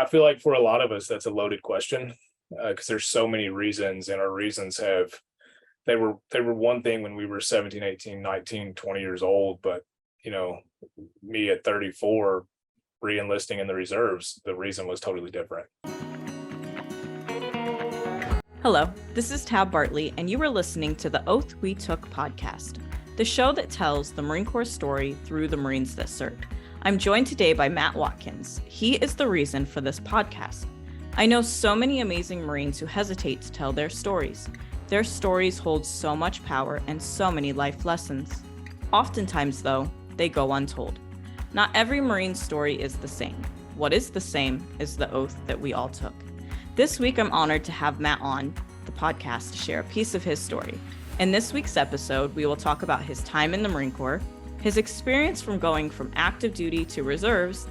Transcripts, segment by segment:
I feel like for a lot of us, that's a loaded question because there's so many reasons, and our reasons they were one thing when we were 17, 18, 19, 20 years old. But, you know, me at 34, re-enlisting in the reserves, the reason was totally different. Hello, this is Tab Bartley, and you are listening to the Oath We Took podcast, the show that tells the Marine Corps story through the Marines that served. I'm joined today by Matt Watkins. He is the reason for this podcast. I know so many amazing Marines who hesitate to tell their stories. Their stories hold so much power and so many life lessons. Oftentimes, though, they go untold. Not every Marine story is the same. What is the same is the oath that we all took. This week, I'm honored to have Matt on the podcast to share a piece of his story. In this week's episode, we will talk about his time in the Marine Corps, his experience from going from active duty to reserves,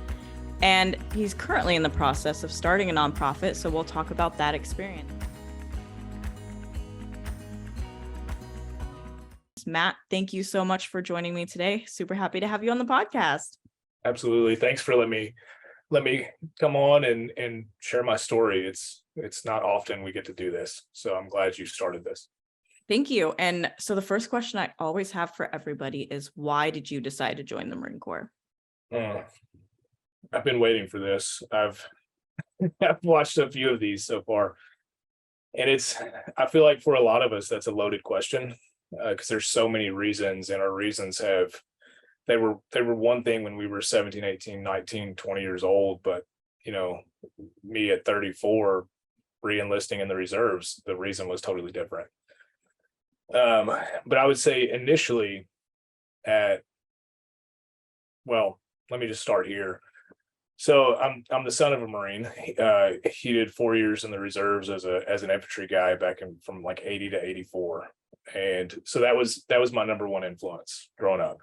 and he's currently in the process of starting a nonprofit, so we'll talk about that experience. Matt, thank you so much for joining me today. Super happy to have you on the podcast. Absolutely. Thanks for let me come on and share my story. It's not often we get to do this, so I'm glad you started this. Thank you. And so the first question I always have for everybody is, why did you decide to join the Marine Corps? I've been waiting for this. I've watched a few of these so far, and I feel like for a lot of us, that's a loaded question because there's so many reasons, and our reasons they were one thing when we were 17, 18, 19, 20 years old. But, you know, me at 34, re-enlisting in the reserves, the reason was totally different. But I would say initially let me just start here. So I'm the son of a Marine. He did 4 years in the reserves as an infantry guy back from like 80 to 84. And so that was my number one influence growing up.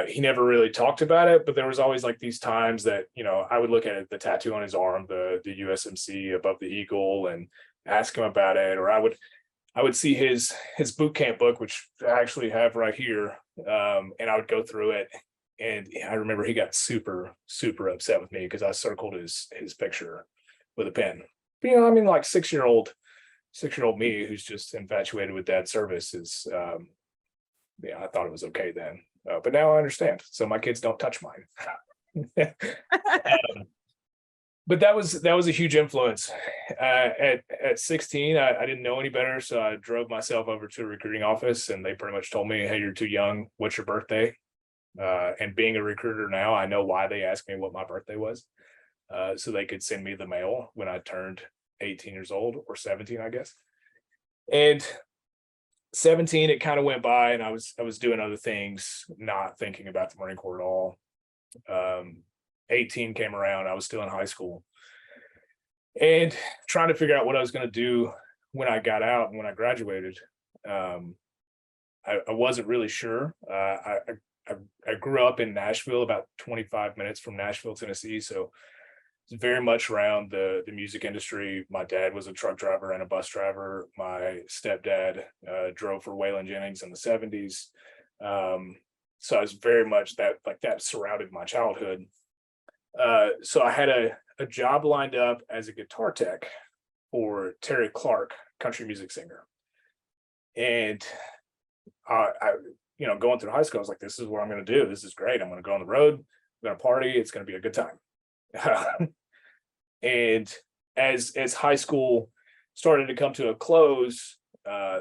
He never really talked about it, but there was always like these times that, you know, I would look at the tattoo on his arm, the USMC above the eagle, and ask him about it. Or I would see his boot camp book, which I actually have right here. And I would go through it. And I remember he got super, super upset with me because I circled his picture with a pen. But, you know, I mean, like six-year-old me who's just infatuated with dad's service is, I thought it was okay then. But now I understand. So my kids don't touch mine. But that was a huge influence. At 16, I didn't know any better, so I drove myself over to a recruiting office, and they pretty much told me, "Hey, you're too young. What's your birthday?" And being a recruiter now, I know why they asked me what my birthday was, so they could send me the mail when I turned 18 years old, or 17, I guess. And 17, it kind of went by, and I was doing other things, not thinking about the Marine Corps at all. 18 came around, I was still in high school, and trying to figure out what I was going to do when I got out and when I graduated. I wasn't really sure. I grew up in Nashville, about 25 minutes from Nashville, Tennessee, so it's very much around the music industry. My dad was a truck driver and a bus driver. My stepdad drove for Waylon Jennings in the 70s. So I was very much that surrounded my childhood. So I had a job lined up as a guitar tech for Terry Clark, country music singer. And I going through high school, I was like, this is what I'm going to do. This is great. I'm going to go on the road. I'm going to party. It's going to be a good time. And as high school started to come to a close,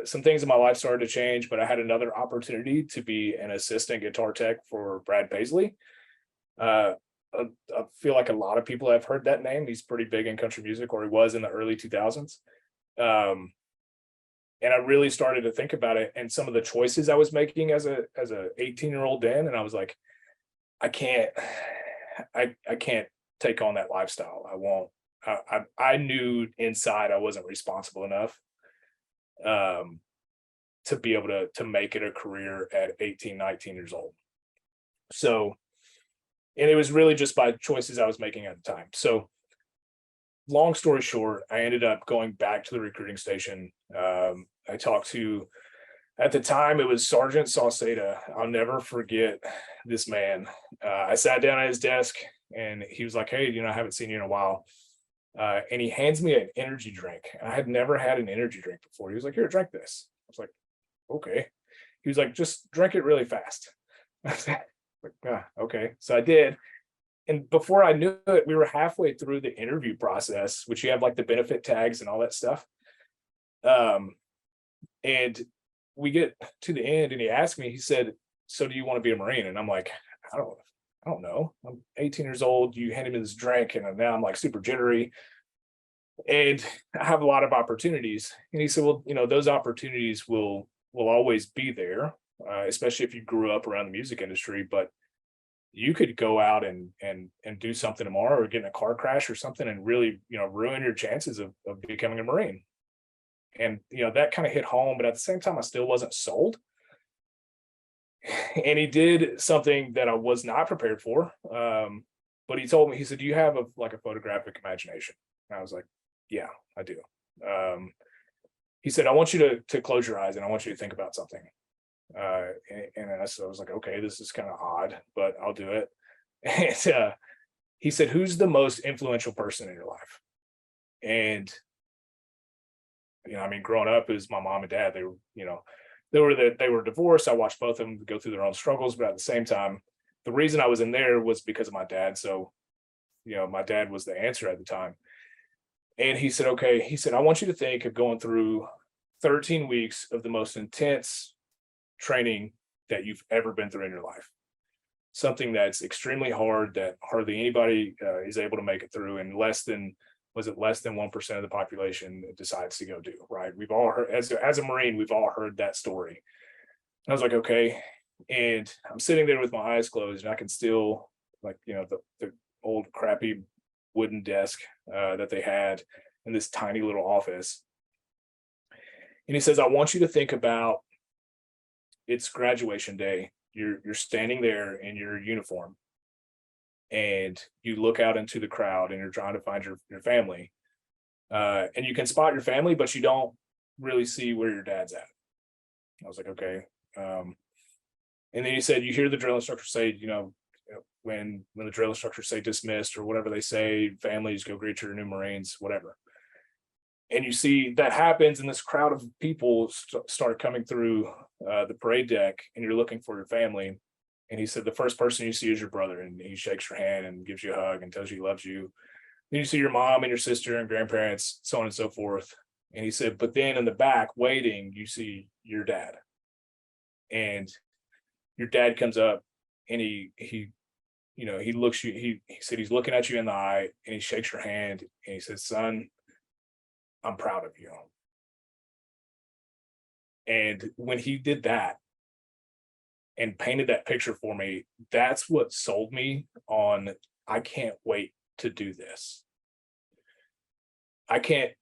some things in my life started to change, but I had another opportunity to be an assistant guitar tech for Brad Paisley. I feel like a lot of people have heard that name. He's pretty big in country music, or he was in the early 2000s. And I really started to think about it and some of the choices I was making as a 18-year-old then. And I was like, I can't take on that lifestyle. I won't. I knew inside I wasn't responsible enough to be able to make it a career at 18, 19 years old. So, and it was really just by choices I was making at the time. So long story short, I ended up going back to the recruiting station. I talked to, at the time, it was Sergeant Sauceda. I'll never forget this man. I sat down at his desk and he was like, "Hey, I haven't seen you in a while." And he hands me an energy drink. And I had never had an energy drink before. He was like, "Here, drink this." I was like, "Okay." He was like, "Just drink it really fast." I was like, okay. So I did. And before I knew it, we were halfway through the interview process, which you have like the benefit tags and all that stuff. Um, and we get to the end and he asked me, he said, "So do you want to be a Marine?" And I'm like, I don't, I don't know. I'm 18 years old. You handed me this drink and now I'm like super jittery and I have a lot of opportunities. And he said, "Well, those opportunities will always be there, especially if you grew up around the music industry, but you could go out and do something tomorrow or get in a car crash or something and really, ruin your chances of becoming a Marine." And that kind of hit home, but at the same time, I still wasn't sold. And he did something that I was not prepared for. But he told me, he said, "Do you have a photographic imagination?" And I was like, "Yeah, I do." Um, he said, "I want you to close your eyes and I want you to think about something." And I was like, "Okay, this is kind of odd, but I'll do it." And he said, "Who's the most influential person in your life?" And I mean, growing up, it was my mom and dad. They were, they were divorced. I watched both of them go through their own struggles, but at the same time, the reason I was in there was because of my dad. So, my dad was the answer at the time. And he said, "Okay," he said, "I want you to think of going through 13 weeks of the most intense training that you've ever been through in your life. Something that's extremely hard that hardly anybody is able to make it through, and less than 1% of the population decides to go do, right?" We've all heard, as a Marine, we've all heard that story. I was like, "Okay." And I'm sitting there with my eyes closed and I can still, like, the old crappy wooden desk that they had in this tiny little office. And he says, "I want you to think about, it's graduation day. You're standing there in your uniform and you look out into the crowd and you're trying to find your family. And you can spot your family, but you don't really see where your dad's at." I was like, "Okay." And then he said, "You hear the drill instructor say, when the drill instructors say dismissed or whatever they say, families go greet your new Marines, whatever." And you see that happens, and this crowd of people start coming through the parade deck, and you're looking for your family. And he said, "The first person you see is your brother," and he shakes your hand and gives you a hug and tells you he loves you. Then you see your mom and your sister and grandparents, so on and so forth. And he said, "But then in the back, waiting, you see your dad." And your dad comes up and he looks you, he said he's looking at you in the eye and he shakes your hand and he says, "Son, I'm proud of you." And when he did that and painted that picture for me, that's what sold me on, I can't wait to do this. I can't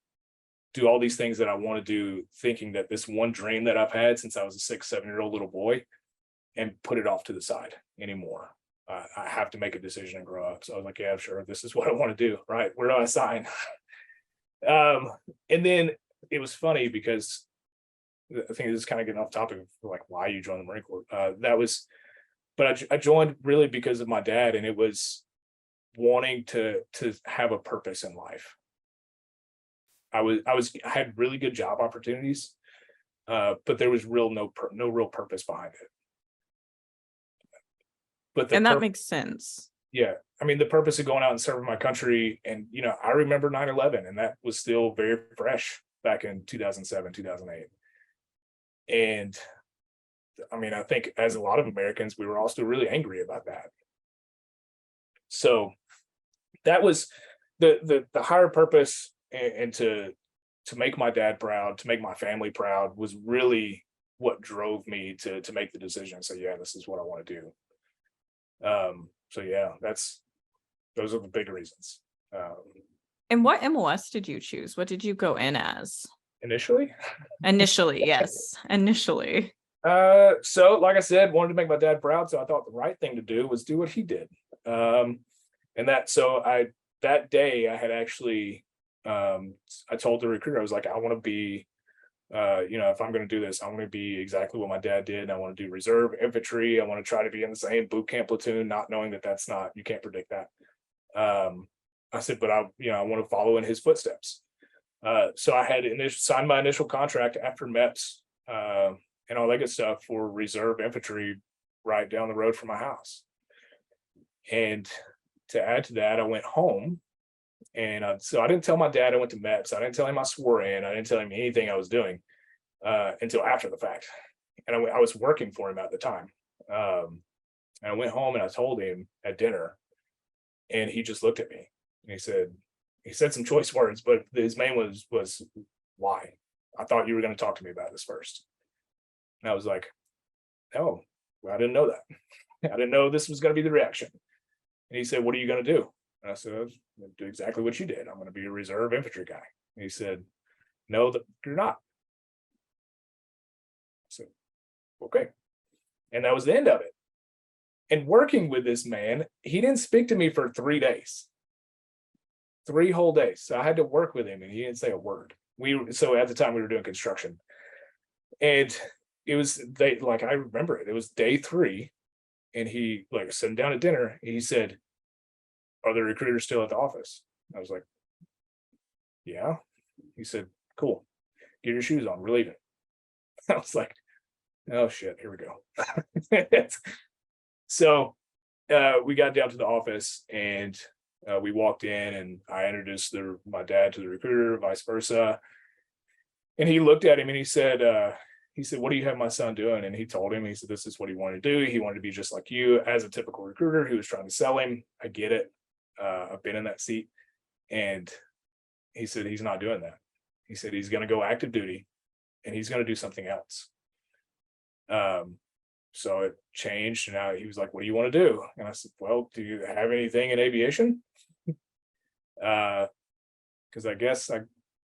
do all these things that I want to do thinking that this one dream that I've had since I was a 6, 7-year-old little boy and put it off to the side anymore. I have to make a decision and grow up. So I was like, "Yeah, sure, this is what I want to do. Right? Where do I sign?" And then it was funny because I think this is kind of getting off topic of like why you joined the Marine Corps. But I joined really because of my dad, and it was wanting to have a purpose in life. I had really good job opportunities, but there was no real purpose behind it. But And that makes sense. yeah, I mean, the purpose of going out and serving my country, and I remember 9/11, and that was still very fresh back in 2007, 2008. And I mean, I think as a lot of Americans, we were all still really angry about that. So that was the higher purpose, and to make my dad proud, to make my family proud, was really what drove me to make the decision and say, "Yeah, this is what I want to do." So yeah, those are the big reasons. And what MOS did you choose? What did you go in as? Initially, Initially, yes. Initially. so like I said, wanted to make my dad proud, so I thought the right thing to do was do what he did. And that day I had actually, I told the recruiter, I was like, "I want to be, if I'm going to do this, I want to be exactly what my dad did. I want to do reserve infantry. I want to try to be in the same boot camp platoon," not knowing that that's not, you can't predict that. I said, but I want to follow in his footsteps. So I had signed my initial contract after MEPS, and all that good stuff for reserve infantry right down the road from my house. And to add to that, I went home, and so I didn't tell my dad I went to MEPS. I didn't tell him I swore in. I didn't tell him anything I was doing until after the fact. And I was working for him at the time. And I went home and I told him at dinner, and he just looked at me and he said some choice words, but his main was why? I thought you were going to talk to me about this first. And I was like, no, well, I didn't know that. I didn't know this was going to be the reaction. And he said, what are you going to do? And I said, I'm going to do exactly what you did. I'm going to be a reserve infantry guy. And he said, no, that you're not. I said, okay. And that was the end of it. And working with this man, he didn't speak to me for 3 days. 3 whole days. So I had to work with him and he didn't say a word. So at the time we were doing construction. And it was I remember it. It was day 3. And he sitting down at dinner, he said, are the recruiters still at the office? I was like, yeah. He said, cool. Get your shoes on. We're leaving. I was like, oh shit, here we go. So we got down to the office and we walked in and I introduced my dad to the recruiter, vice versa. And he looked at him and he said, what do you have my son doing? And he told him, he said, this is what he wanted to do. He wanted to be just like you. As a typical recruiter, he was trying to sell him. I get it. I've been in that seat. And he said, he's not doing that. He said, he's going to go active duty and he's going to do something else. So it changed. And now he was like, what do you want to do? And I said, well, do you have anything in aviation? Because I guess I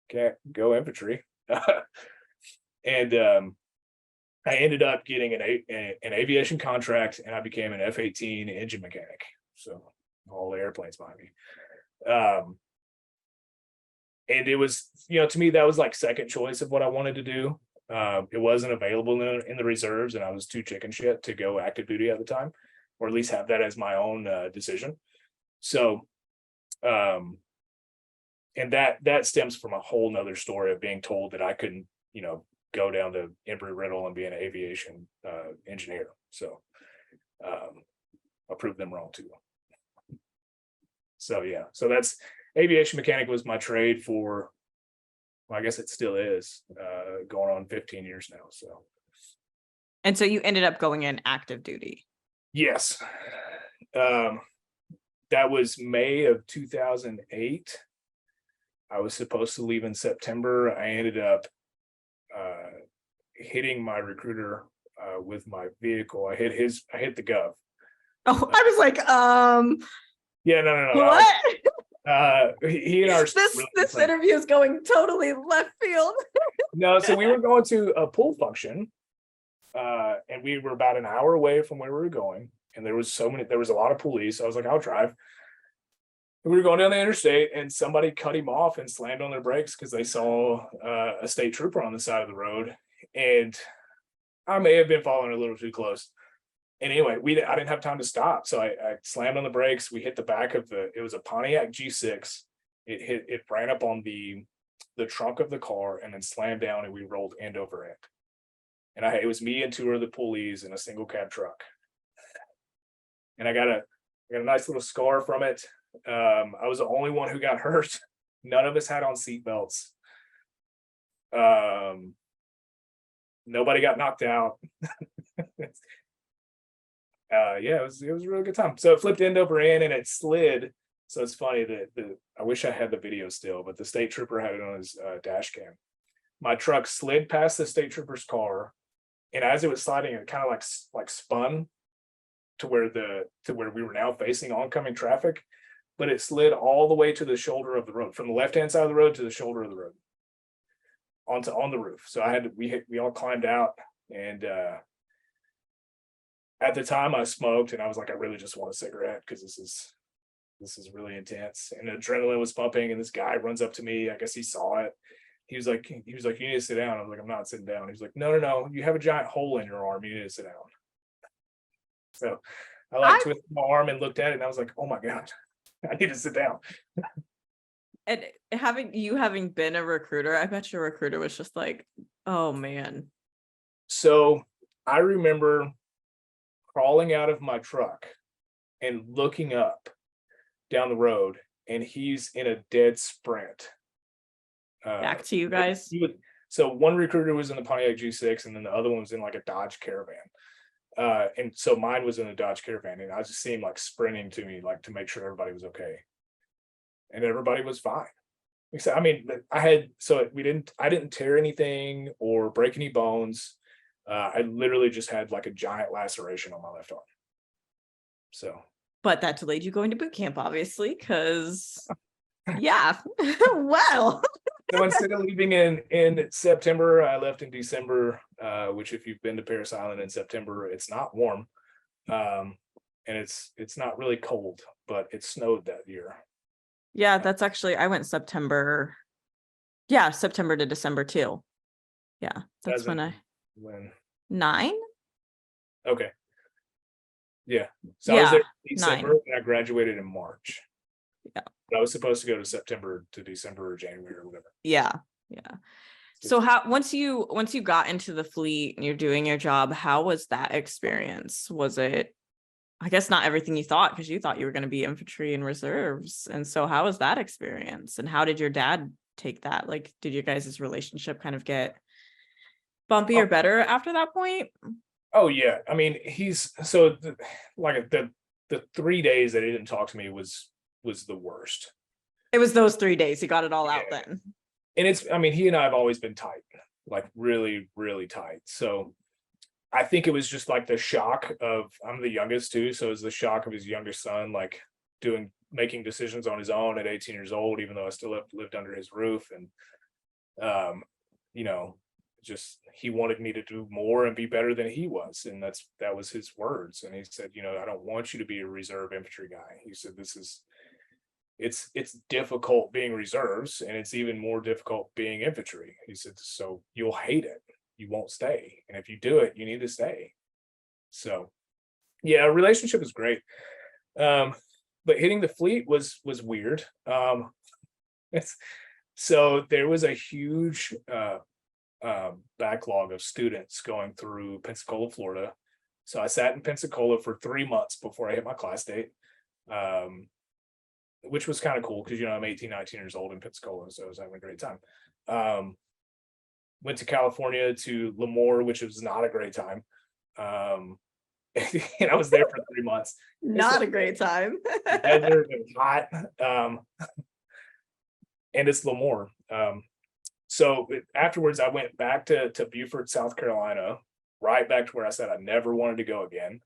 can't go infantry. And I ended up getting an aviation contract and I became an F-18 engine mechanic. So all the airplanes behind me. And it was, to me, that was like second choice of what I wanted to do. It wasn't available in the reserves and I was too chicken shit to go active duty at the time, or at least have that as my own decision. So, and that stems from a whole nother story of being told that I couldn't, go down to Embry-Riddle and be an aviation engineer. So I proved them wrong too. So yeah, so that's aviation mechanic was my trade for, well, I guess it still is, going on 15 years now. So. And so you ended up going in active duty. Yes. That was May of 2008. I was supposed to leave in September. I ended up hitting my recruiter with my vehicle. I hit the Gov. Oh, I was like, yeah, no. What? He and our this interview is going totally left field. No, so we were going to a pool function, and we were about an hour away from where we were going, and there was a lot of police. So I was like, I'll drive. We were going down the interstate and somebody cut him off and slammed on their brakes because they saw a state trooper on the side of the road. And I may have been following a little too close. And anyway, I didn't have time to stop. So I slammed on the brakes. We hit the back of it was a Pontiac G6. It ran up on the trunk of the car and then slammed down and we rolled end over end. And it was me and 2 other pulleys in a single cab truck. And I got a nice little scar from it. I was the only one who got hurt. None of us had on seatbelts. Nobody got knocked out. Yeah, it was a really good time. So it flipped end over end and it slid. So it's funny that I wish I had the video still, but the state trooper had it on his dash cam. My truck slid past the state trooper's car, and as it was sliding, it kind of like spun to where we were now facing oncoming traffic, but it slid all the way to the shoulder of the road, from the left-hand side of the road to the shoulder of the road, on the roof. So we all climbed out, and at the time I smoked, and I was like, I really just want a cigarette because this is really intense, and adrenaline was pumping. And this guy runs up to me. I guess he saw it. He was like, you need to sit down. I was like, I'm not sitting down. He's like, no, you have a giant hole in your arm. You need to sit down. So I twisted my arm and looked at it, and I was like, oh my God, I need to sit down. And having been a recruiter, I bet your recruiter was just like, oh man. So I remember crawling out of my truck and looking up down the road, and he's in a dead sprint. Back to you guys. So one recruiter was in the Pontiac G6, and then the other one was in like a Dodge Caravan. And so mine was in a Dodge Caravan, and I just seen like sprinting to me, like to make sure everybody was okay. And everybody was fine. I mean, I didn't tear anything or break any bones. I literally just had like a giant laceration on my left arm. So, but that delayed you going to boot camp, obviously, because yeah. Well, so instead of leaving in September, I left in December, which if you've been to Parris Island in September, it's not warm. And it's not really cold, but it snowed that year. Yeah, that's actually, I went September. Yeah, September to December too. Yeah, that's when 9. Okay. Yeah. So I was there in December 9. and I graduated in March. Yeah. But I was supposed to go to September to December or January or whatever. Yeah. Yeah. So once you got into the fleet and you're doing your job, how was that experience? Was it, I guess, not everything you thought, because you thought you were going to be infantry and reserves. And so how was that experience? And how did your dad take that? Like, did your guys' relationship kind of get bumpy or better after that point? Oh yeah. I mean, the 3 days that he didn't talk to me was the worst. It was those 3 days. He got it all out then. And he and I have always been tight, like really, really tight. So I think it was just like the shock of, I'm the youngest too. So it was the shock of his youngest son, like making decisions on his own at 18 years old, even though I still lived under his roof. And, just, he wanted me to do more and be better than he was. And that was his words. And he said, I don't want you to be a reserve infantry guy. He said, it's difficult being reserves, and it's even more difficult being infantry. He said, so you'll hate it. You won't stay. And if you do it, you need to stay. So yeah, a relationship is great. But hitting the fleet was weird. So there was a huge backlog of students going through Pensacola, Florida. So I sat in Pensacola for 3 months before I hit my class date. Which was kind of cool because I'm 18, 19 years old in Pensacola, so I was having a great time. Went to California to Lemoore, which was not a great time. And I was there for 3 months. Not a great time. Weather and hot. And it's Lemoore. So afterwards, I went back to Beaufort, South Carolina, right back to where I said I never wanted to go again.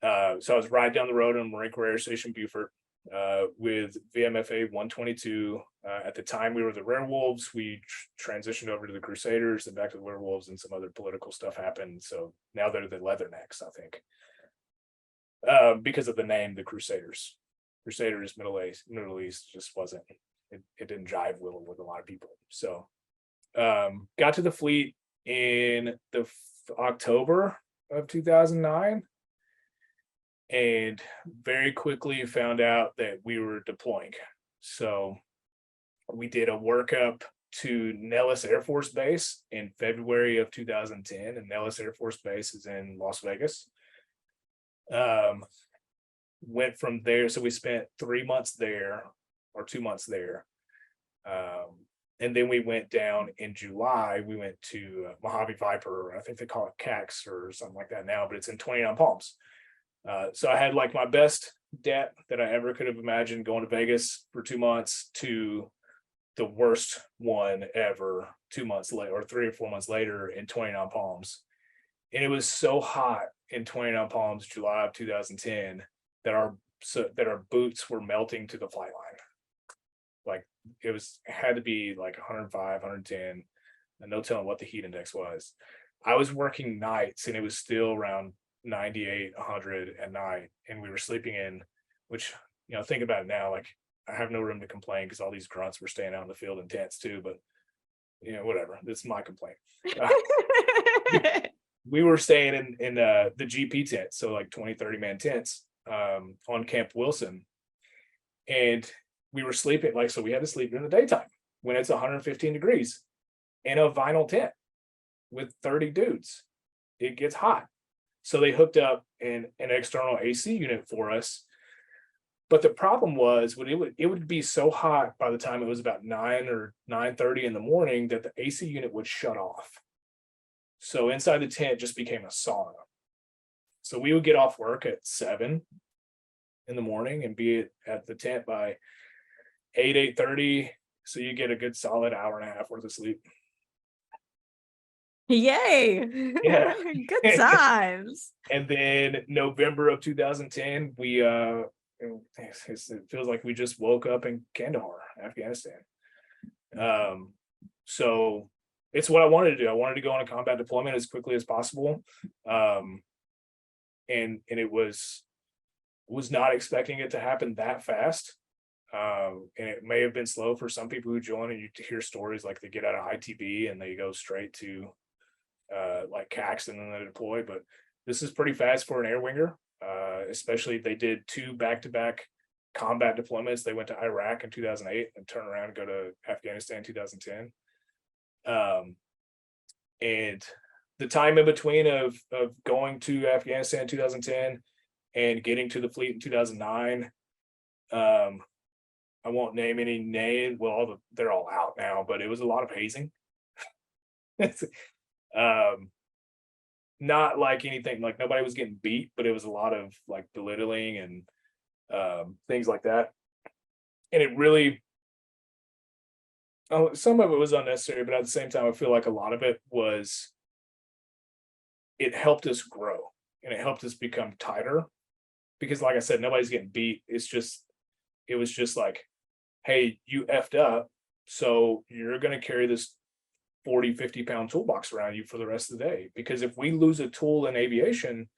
So I was right down the road in Marine Corps Air Station Beaufort. With VMFA 122. At the time, we were the Werewolves. We transitioned over to the Crusaders and back to the Werewolves, and some other political stuff happened. So now they're the Leathernecks, I think, because of the name, the Crusaders. Crusaders, Middle East just wasn't. It didn't jive well with a lot of people. So got to the fleet in the October of 2009. And very quickly found out that we were deploying. So we did a workup to Nellis Air Force Base in February of 2010, and Nellis Air Force Base is in Las Vegas. Went from there, so we spent 3 months there, or 2 months there. And then we went down in July. We went to Mojave Viper. I think they call it CAX or something like that now, but it's in 29 Palms. So I had like my best debt that I ever could have imagined, going to Vegas for 2 months, to the worst one ever 2 months later, or 3 or 4 months later, in 29 Palms. And it was so hot in 29 Palms, July of 2010, that our boots were melting to the flight line. Like it had to be like 105, 110, and no telling what the heat index was. I was working nights and it was still around 98, 100 at night, and we were sleeping in, which, think about it now, like I have no room to complain because all these grunts were staying out in the field in tents too, but whatever, that's my complaint. We were staying in the GP tent, so like 20, 30 man tents on Camp Wilson, And we were sleeping, like, so we had to sleep during the daytime when it's 115 degrees in a vinyl tent with 30 dudes. It gets hot. So they hooked up an external AC unit for us. But the problem was when it would be so hot by the time it was about 9 or 9:30 in the morning that the AC unit would shut off. So inside the tent just became a sauna. So we would get off work at 7 in the morning and be at the tent by 8:30. So you get a good solid hour and a half worth of sleep. Yay. Yeah. Good times. And then November of 2010, it feels like we just woke up in Kandahar, Afghanistan. So it's what I wanted to do. I wanted to go on a combat deployment as quickly as possible. And it was not expecting it to happen that fast. And it may have been slow for some people who join, and you hear stories like they get out of ITB and they go straight to like CAX and then they deploy. But this is pretty fast for an air winger. Especially they did 2 back-to-back combat deployments. They went to Iraq in 2008 and turned around and go to Afghanistan in 2010. And the time in between of going to Afghanistan in 2010 and getting to the fleet in 2009, I won't name any names. Well, they're all out now, but it was a lot of hazing. Not like anything, like nobody was getting beat, but it was a lot of like belittling and things like that. And it really, some of it was unnecessary, but at the same time, I feel like a lot of it was, it helped us grow and it helped us become tighter because, like I said, nobody's getting beat. It was just like, hey, you effed up, so you're going to carry this 40-50 pound toolbox around you for the rest of the day. Because if we lose a tool in aviation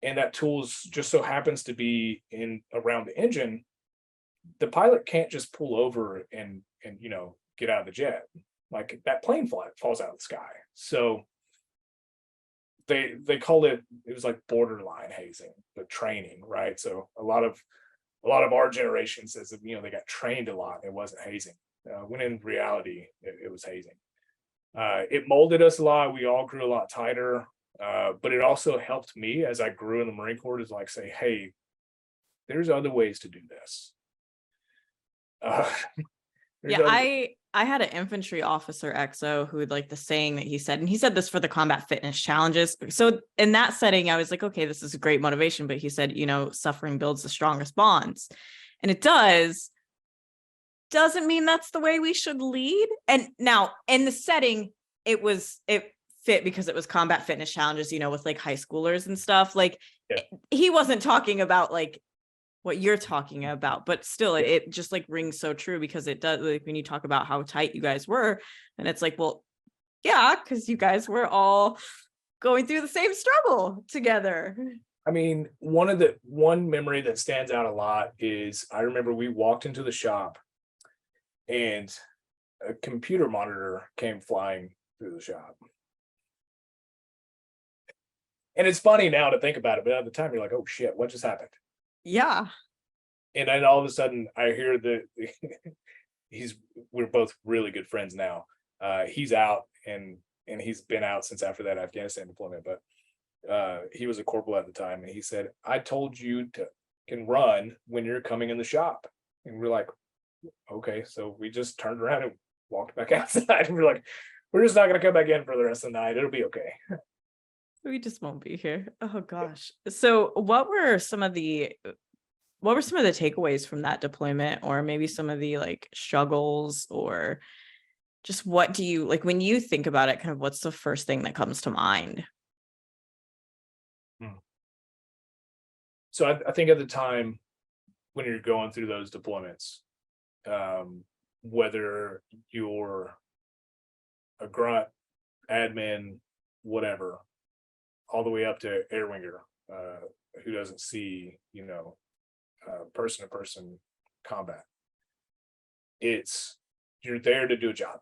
and that tool's just so happens to be in around the engine, the pilot can't just pull over and get out of the jet. Like that plane falls out of the sky. So they called it was like borderline hazing, but training, right? So a lot of our generation says that they got trained a lot. It wasn't hazing, when in reality it was hazing. It molded us a lot. We all grew a lot tighter, but it also helped me as I grew in the Marine Corps to like say, hey, there's other ways to do this. Yeah, I had an infantry officer XO who would like the saying that he said, and he said this for the combat fitness challenges. So in that setting, I was like, okay, this is a great motivation. But he said, suffering builds the strongest bonds. And it doesn't mean that's the way we should lead. And now in the setting, it fit because it was combat fitness challenges, with like high schoolers and stuff. Like he wasn't talking about like what you're talking about, but still it just like rings so true because it does, like when you talk about how tight you guys were, and it's like, well, yeah, because you guys were all going through the same struggle together. I mean, one memory that stands out a lot is I remember we walked into the shop and a computer monitor came flying through the shop. And it's funny now to think about it, but at the time you're like, oh shit, what just happened? Yeah. And then all of a sudden I hear that we're both really good friends now. He's out and he's been out since after that Afghanistan deployment, but he was a corporal at the time, and he said, I told you to can run when you're coming in the shop. And we're like, okay. So we just turned around and walked back outside, and we're like, we're just not going to come back in for the rest of the night. It'll be okay. We just won't be here. Oh gosh. So what were some of the takeaways from that deployment, or maybe some of the like struggles, or just what do you like when you think about it, kind of what's the first thing that comes to mind? So I think at the time when you're going through those deployments, whether you're a grunt, admin, whatever, all the way up to air winger, who doesn't see, person to person combat. You're there to do a job.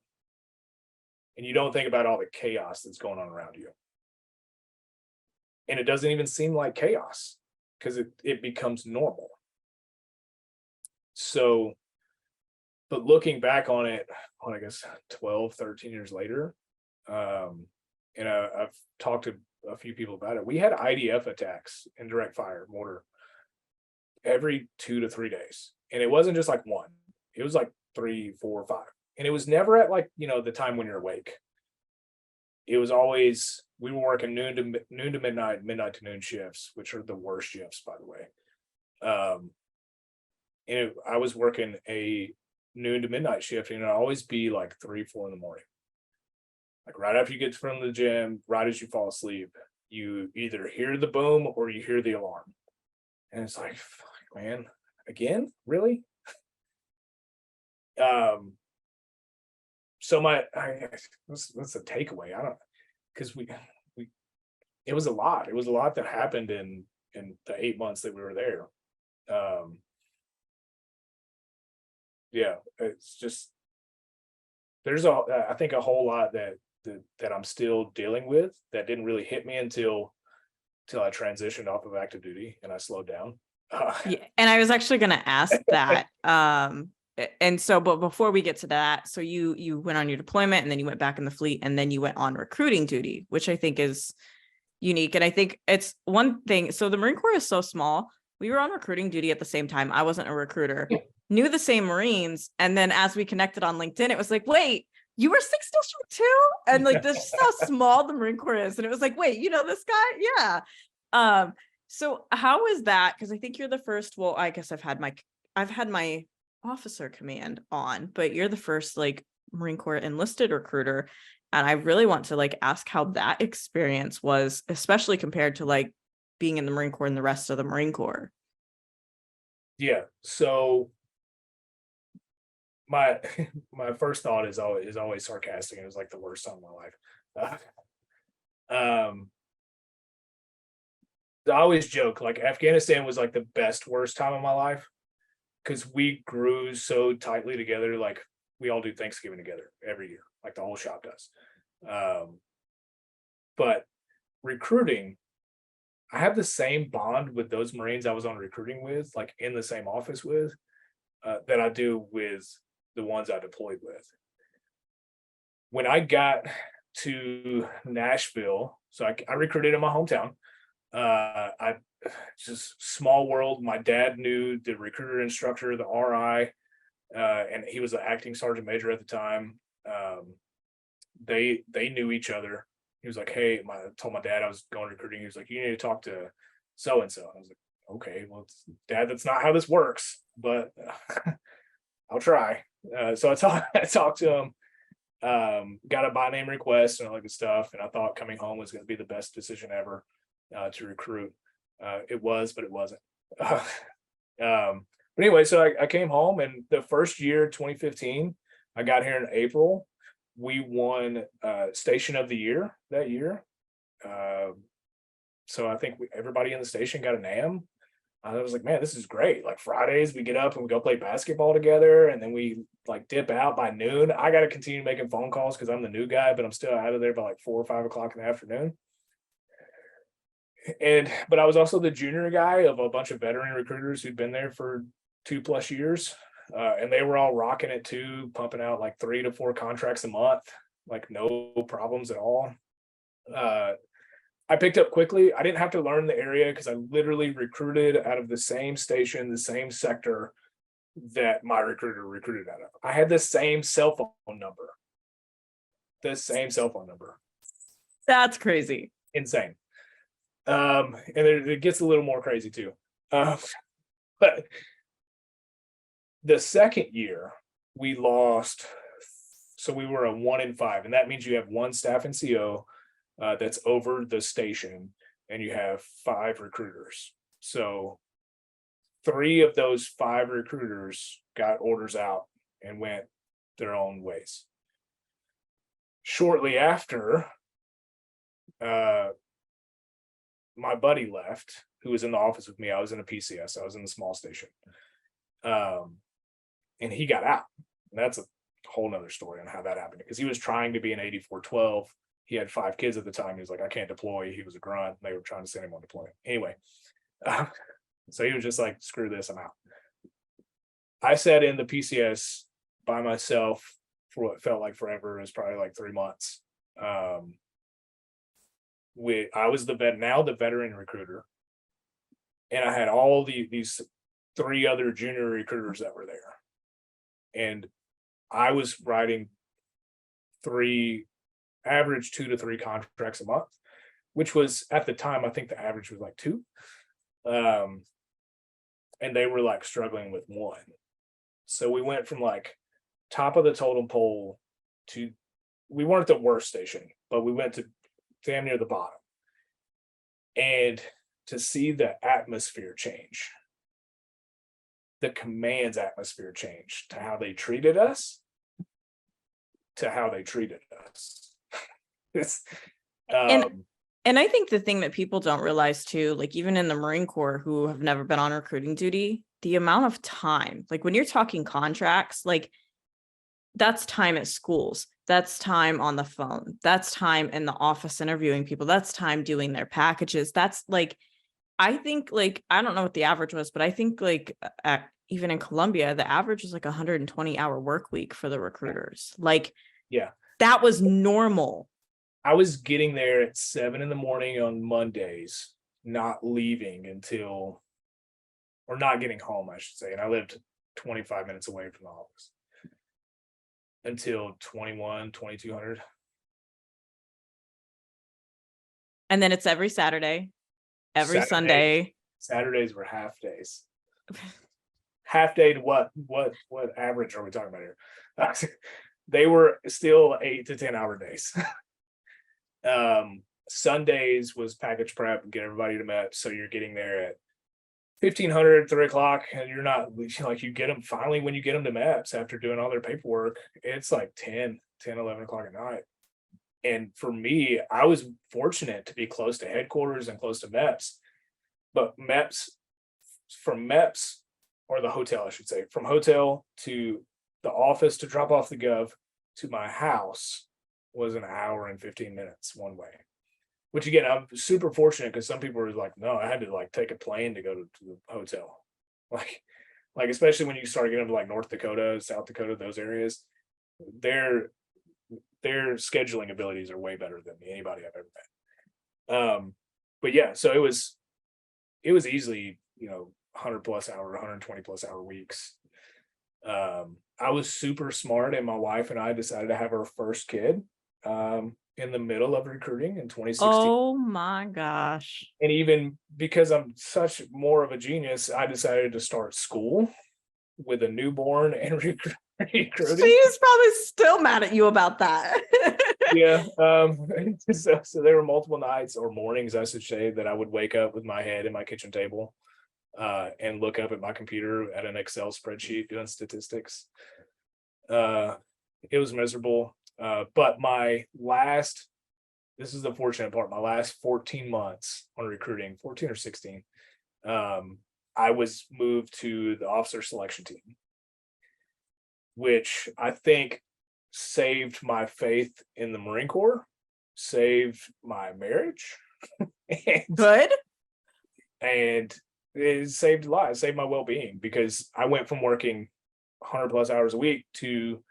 And you don't think about all the chaos that's going on around you. And it doesn't even seem like chaos because it becomes normal. So, but looking back on it, well, I guess 12, 13 years later, and I've talked to a few people about it. We had IDF attacks, indirect fire mortar, every 2 to 3 days. And it wasn't just like one, it was like 3, 4, 5. And it was never at like, the time when you're awake. It was always, we were working noon to midnight, midnight to noon shifts, which are the worst shifts, by the way. I was working a noon to midnight shift, and it'd always be like 3, 4 in the morning. Like right after you get from the gym, right as you fall asleep, you either hear the boom or you hear the alarm. And it's like, fuck, man, again? Really? So what's the takeaway? I don't, because we it was a lot. It was a lot that happened in the 8 months that we were there. Yeah, it's just I think a whole lot that I'm still dealing with that didn't really hit me until I transitioned off of active duty and I slowed down. Yeah, and I was actually going to ask that. And so, but before we get to that, so you went on your deployment, and then you went back in the fleet, and then you went on recruiting duty, which I think is unique. And I think it's one thing. So the Marine Corps is so small. We were on recruiting duty at the same time. I wasn't a recruiter, knew the same Marines. And then as we connected on LinkedIn, it was like, wait, you were 6th District too? And like, this is how small the Marine Corps is. And it was like, wait, you know this guy? Yeah. So how is that? Because I think you're the first, well, I guess I've had my officer command on, but you're the first like Marine Corps enlisted recruiter. And I really want to like ask how that experience was, especially compared to like being in the Marine Corps and the rest of the Marine Corps. Yeah. So my my first thought is always sarcastic. It was like the worst time of my life. I always joke like Afghanistan was like the best worst time of my life because we grew so tightly together. Like we all do Thanksgiving together every year, like the whole shop does. But recruiting, I have the same bond with those Marines I was on recruiting with, like in the same office with, that I do with the ones I deployed with. When I got to Nashville, so I recruited in my hometown. I just small world. My dad knew the recruiter instructor, the RI, and he was an acting sergeant major at the time. They knew each other. He was like, "Hey," I told my dad I was going recruiting. He was like, "You need to talk to so and so." I was like, "Okay, well, Dad, that's not how this works, but I'll try." So I talked to him. Got a by name request and all that good stuff, and I thought coming home was going to be the best decision ever to recruit. It was, but it wasn't. But anyway, so I came home, and the first year, 2015, I got here in April. We won Station of the Year that year. So I think everybody in the station got an AM. I was like, man, this is great. Like Fridays, we get up and we go play basketball together, and then we like dip out by noon. I got to continue making phone calls because I'm the new guy, but I'm still out of there by like 4 or 5 o'clock in the afternoon. But I was also the junior guy of a bunch of veteran recruiters who'd been there for 2+ years. And they were all rocking it too, pumping out like 3 to 4 contracts a month, like no problems at all. I picked up quickly. I didn't have to learn the area because I literally recruited out of the same station, the same sector that my recruiter recruited out of. I had the same cell phone number. That's crazy. Insane. And it gets a little more crazy too. But the second year we lost, so we were a 1 in 5, and that means you have one staff NCO that's over the station, and you have 5 recruiters. So 3 of those 5 recruiters got orders out and went their own ways. Shortly after, my buddy left, who was in the office with me. I was in a PCS. I was in the small station. And he got out. And that's a whole nother story on how that happened, because he was trying to be an 8412. He had 5 kids at the time. He was like, I can't deploy. He was a grunt. They were trying to send him on deployment. Anyway, so he was just like, screw this, I'm out. I sat in the PCS by myself for what felt like forever. It was probably like 3 months. I was the veteran recruiter, and I had all these 3 other junior recruiters that were there, and I was writing average 2 to 3 contracts a month, which was at the time, I think the average was like 2. And they were like struggling with 1. So we went from like top of the totem pole to, we weren't the worst station, but we went to damn near the bottom. And to see the atmosphere change, the command's atmosphere change to how they treated us, It's, And um, and I think the thing that people don't realize too, like even in the Marine Corps who have never been on recruiting duty, the amount of time, like when you're talking contracts, like that's time at schools, that's time on the phone, that's time in the office interviewing people, that's time doing their packages. That's like, I think like, I don't know what the average was, but I think like even in Columbia, the average was like 120-hour work week for the recruiters. Like yeah, that was normal. I was getting there at 7 in the morning on Mondays, not leaving until, or not getting home, I should say. And I lived 25 minutes away from the office until 2200. And then it's every Saturday, every Sunday. Saturdays were half days. Half day to what average are we talking about here? They were still 8 to 10 hour days. Sundays was package prep and get everybody to MEP. So you're getting there at 1500, 3 o'clock, and you're not like, you get them finally when you get them to MEPS after doing all their paperwork, it's like 10, 11 o'clock at night. And for me, I was fortunate to be close to headquarters and close to MEPS, but from MEPS, or the hotel, I should say, from hotel to the office to drop off the gov to my house was an hour and 15 minutes one way. Which again, I'm super fortunate because some people were like, no, I had to like take a plane to go to the hotel. Like especially when you start getting to like North Dakota, South Dakota, those areas, their scheduling abilities are way better than anybody I've ever met. But yeah, so it was easily, 100 plus hour, 120 plus hour weeks. I was super smart, and my wife and I decided to have our first kid in the middle of recruiting in 2016. Oh my gosh. And even because I'm such more of a genius, I decided to start school with a newborn and recruiting. She's probably still mad at you about that. Yeah. So there were multiple nights or mornings, I should say, that I would wake up with my head in my kitchen table and look up at my computer at an Excel spreadsheet doing statistics. It was miserable. But this is the fortunate part, my last 14 months on recruiting, 14 or 16, I was moved to the officer selection team, which I think saved my faith in the Marine Corps, saved my marriage. Good. And it saved lives, saved my well-being, because I went from working 100 plus hours a week to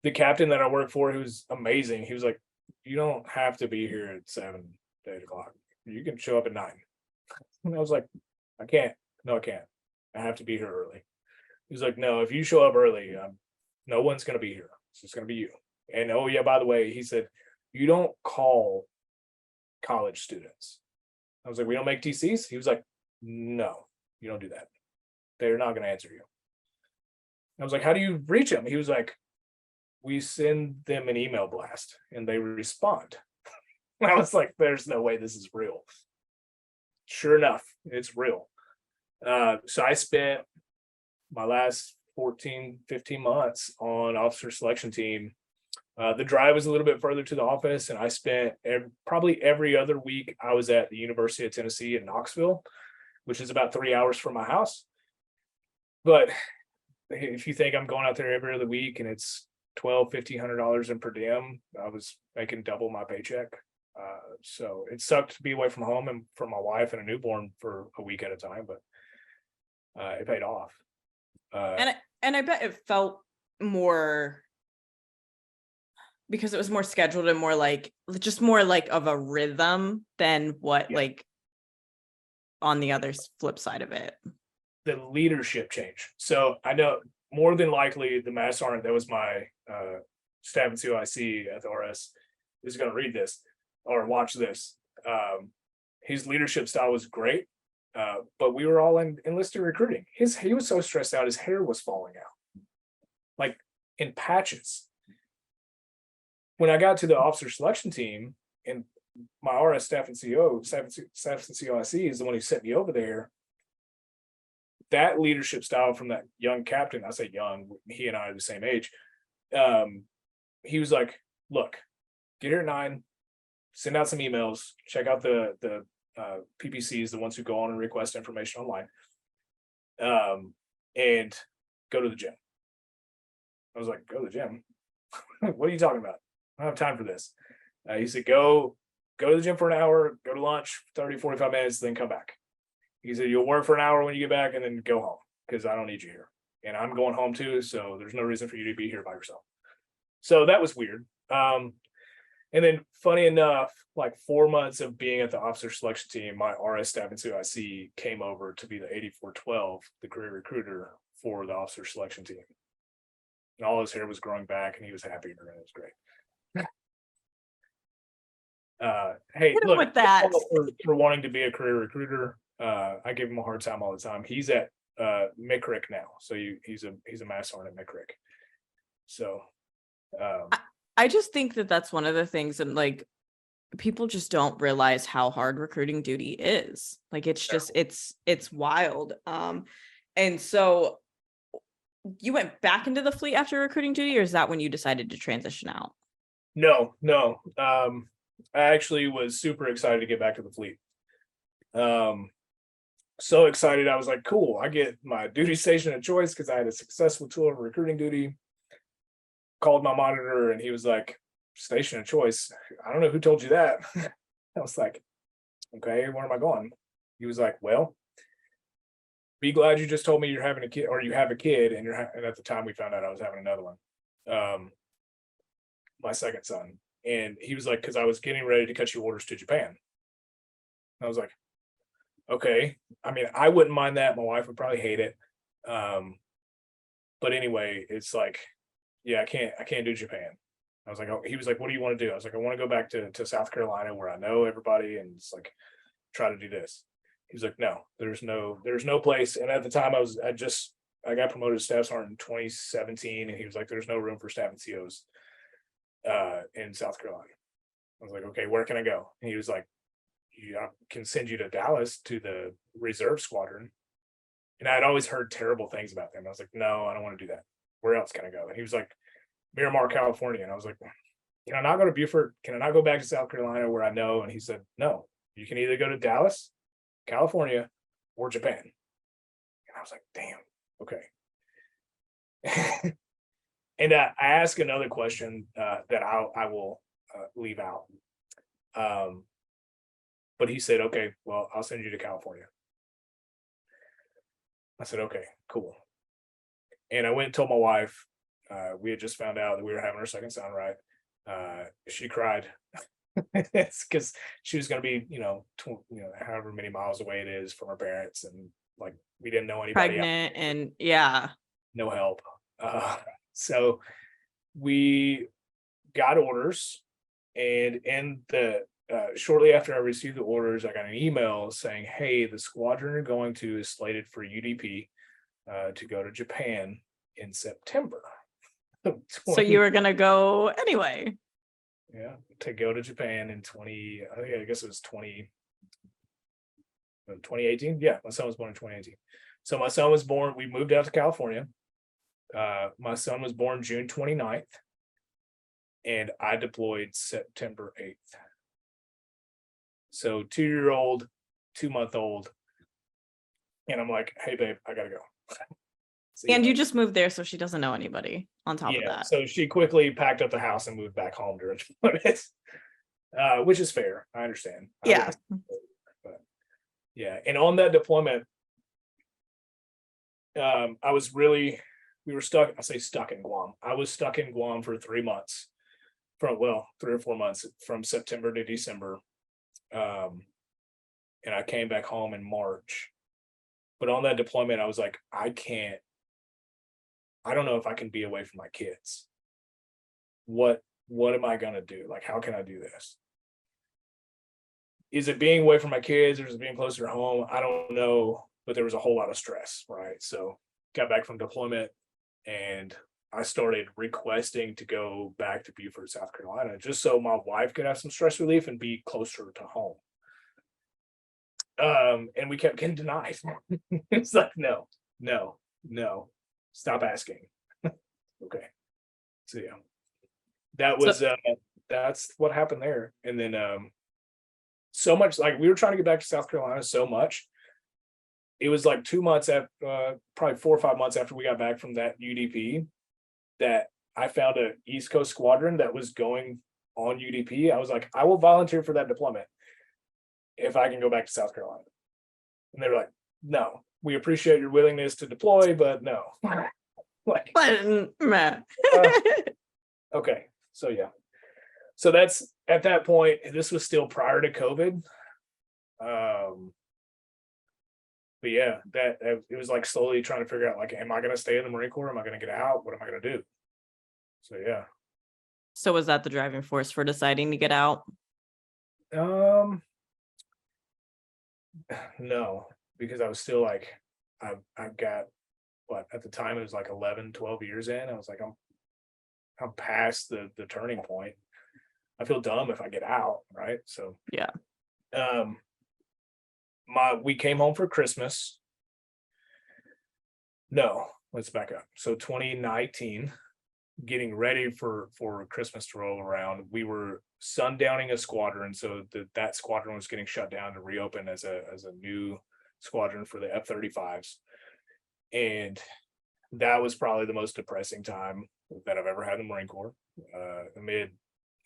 the captain that I worked for, who's amazing. He was like, you don't have to be here at 7, 8 o'clock. You can show up at 9. And I was like, I can't. No, I can't. I have to be here early. He was like, no, if you show up early, no one's going to be here. It's just going to be you. And oh yeah, by the way, he said, you don't call college students. I was like, we don't make TCs? He was like, no, you don't do that. They're not going to answer you. I was like, how do you reach them? He was like, we send them an email blast and they respond. I was like, there's no way this is real. Sure enough, it's real. So I spent my last 14, 15 months on officer selection team. The drive was a little bit further to the office, and I spent probably every other week I was at the University of Tennessee in Knoxville, which is about 3 hours from my house. But if you think I'm going out there every other week and it's $1,200-$1,500 in per diem, I was making double my paycheck. So it sucked to be away from home and from my wife and a newborn for a week at a time, but it paid off. And I bet it felt more because it was more scheduled and more like just more like of a rhythm than what like on the other flip side of it. The leadership change. So I know more than likely the Mass Sergeant that was my staff and COIC at the RS is going to read this or watch this. His leadership style was great, but we were all in enlisted recruiting. He was so stressed out, his hair was falling out, like in patches. When I got to the officer selection team, and my RS staff and COIC is the one who sent me over there. That leadership style from that young captain, I say young, he and I are the same age. He was like, look, get here at 9, send out some emails, check out the PPCs, the ones who go on and request information online, and go to the gym. I was like, go to the gym? What are you talking about? I don't have time for this. He said, go to the gym for an hour, go to lunch, 30, 45 minutes, then come back. He said, you'll work for an hour when you get back and then go home because I don't need you here. And I'm going home too. So there's no reason for you to be here by yourself. So that was weird. And then funny enough, like 4 months of being at the officer selection team, my RS staff and COIC came over to be the 8412, the career recruiter for the officer selection team. And all his hair was growing back and he was happier and it was great. Hey, look, with that for wanting to be a career recruiter, I give him a hard time all the time. He's at McCrick now, so he's a Mass Sergeant at McCrick. So I just think that that's one of the things, and like people just don't realize how hard recruiting duty is. Like it's just it's wild. And so you went back into the fleet after recruiting duty, or is that when you decided to transition out? No. I actually was super excited to get back to the fleet. So excited. I was like, cool, I get my duty station of choice because I had a successful tour of recruiting duty. Called my monitor and he was like, station of choice. I don't know who told you that. I was like, okay, where am I going? He was like, well, be glad you just told me you're having a kid or you have a kid. And and at the time we found out I was having another one. My second son. And he was like, because I was getting ready to cut you orders to Japan. I was like, okay. I mean, I wouldn't mind that. My wife would probably hate it. But anyway, it's like, yeah, I can't do Japan. I was like, oh, he was like, what do you want to do? I was like, I want to go back to South Carolina where I know everybody and it's like, try to do this. He was like, no, there's no place. And at the time I got promoted to staff sergeant in 2017. And he was like, there's no room for staff and COs in South Carolina. I was like, okay, where can I go? And he was like, I can send you to Dallas to the reserve squadron. And I'd always heard terrible things about them. I was like, no, I don't want to do that. Where else can I go? And he was like, Miramar, California. And I was like, can I not go to Beaufort? Can I not go back to South Carolina where I know? And he said, no, you can either go to Dallas, California, or Japan. And I was like, damn, okay. And I asked another question that I will leave out. But he said, okay, well, I'll send you to California. I said, okay, cool. And I went and told my wife, we had just found out that we were having our second son, right? She cried. It's because she was going to be, however many miles away it is from her parents. And like, we didn't know anybody pregnant and yeah. No help. So we got orders and in the shortly after I received the orders, I got an email saying, hey, the squadron you're going to is slated for UDP to go to Japan in September. So you were going to go anyway. Yeah, to go to Japan in I guess it was 2018. Yeah, my son was born in 2018. So my son was born, we moved out to California. My son was born June 29th and I deployed September 8th. So 2-year-old, 2-month-old. And I'm like, hey babe, I gotta go. And you just moved there so she doesn't know anybody on top of that. So she quickly packed up the house and moved back home during deployment, which is fair. I understand. Yeah. But yeah. And on that deployment, we were stuck. I say stuck in Guam. I was stuck in Guam for 3 months, 3 or 4 months, from September to December. And I came back home in March. But on that deployment, I was like, I don't know if I can be away from my kids. What am I gonna do? Like, how can I do this? Is it being away from my kids or is it being closer to home? I don't know, but there was a whole lot of stress, right? So got back from deployment and I started requesting to go back to Beaufort, South Carolina, just so my wife could have some stress relief and be closer to home. And we kept getting denied. It's like, no, stop asking. Okay. So yeah, that was that's what happened there. And then so much, like, we were trying to get back to South Carolina so much. It was like 2 months after, probably 4 or 5 months after we got back from that UDP, that I found a East Coast squadron that was going on UDP. I was like, I will volunteer for that deployment if I can go back to South Carolina. And they were like, no, we appreciate your willingness to deploy, but no. Like, Matt. okay. So yeah. So that's, at that point, this was still prior to COVID. But yeah, that it was like slowly trying to figure out, like, am I going to stay in the Marine Corps? Am I going to get out? What am I going to do? So yeah. So was that the driving force for deciding to get out? No, because I was still like, I've got, what, at the time it was like 11, 12 years in. I was like, I'm past the turning point. I feel dumb if I get out, right? So yeah. We came home for Christmas. No, let's back up. So 2019, getting ready for Christmas to roll around, we were sundowning a squadron. So that squadron was getting shut down to reopen as a new squadron for the F-35s. And that was probably the most depressing time that I've ever had in the Marine Corps, amid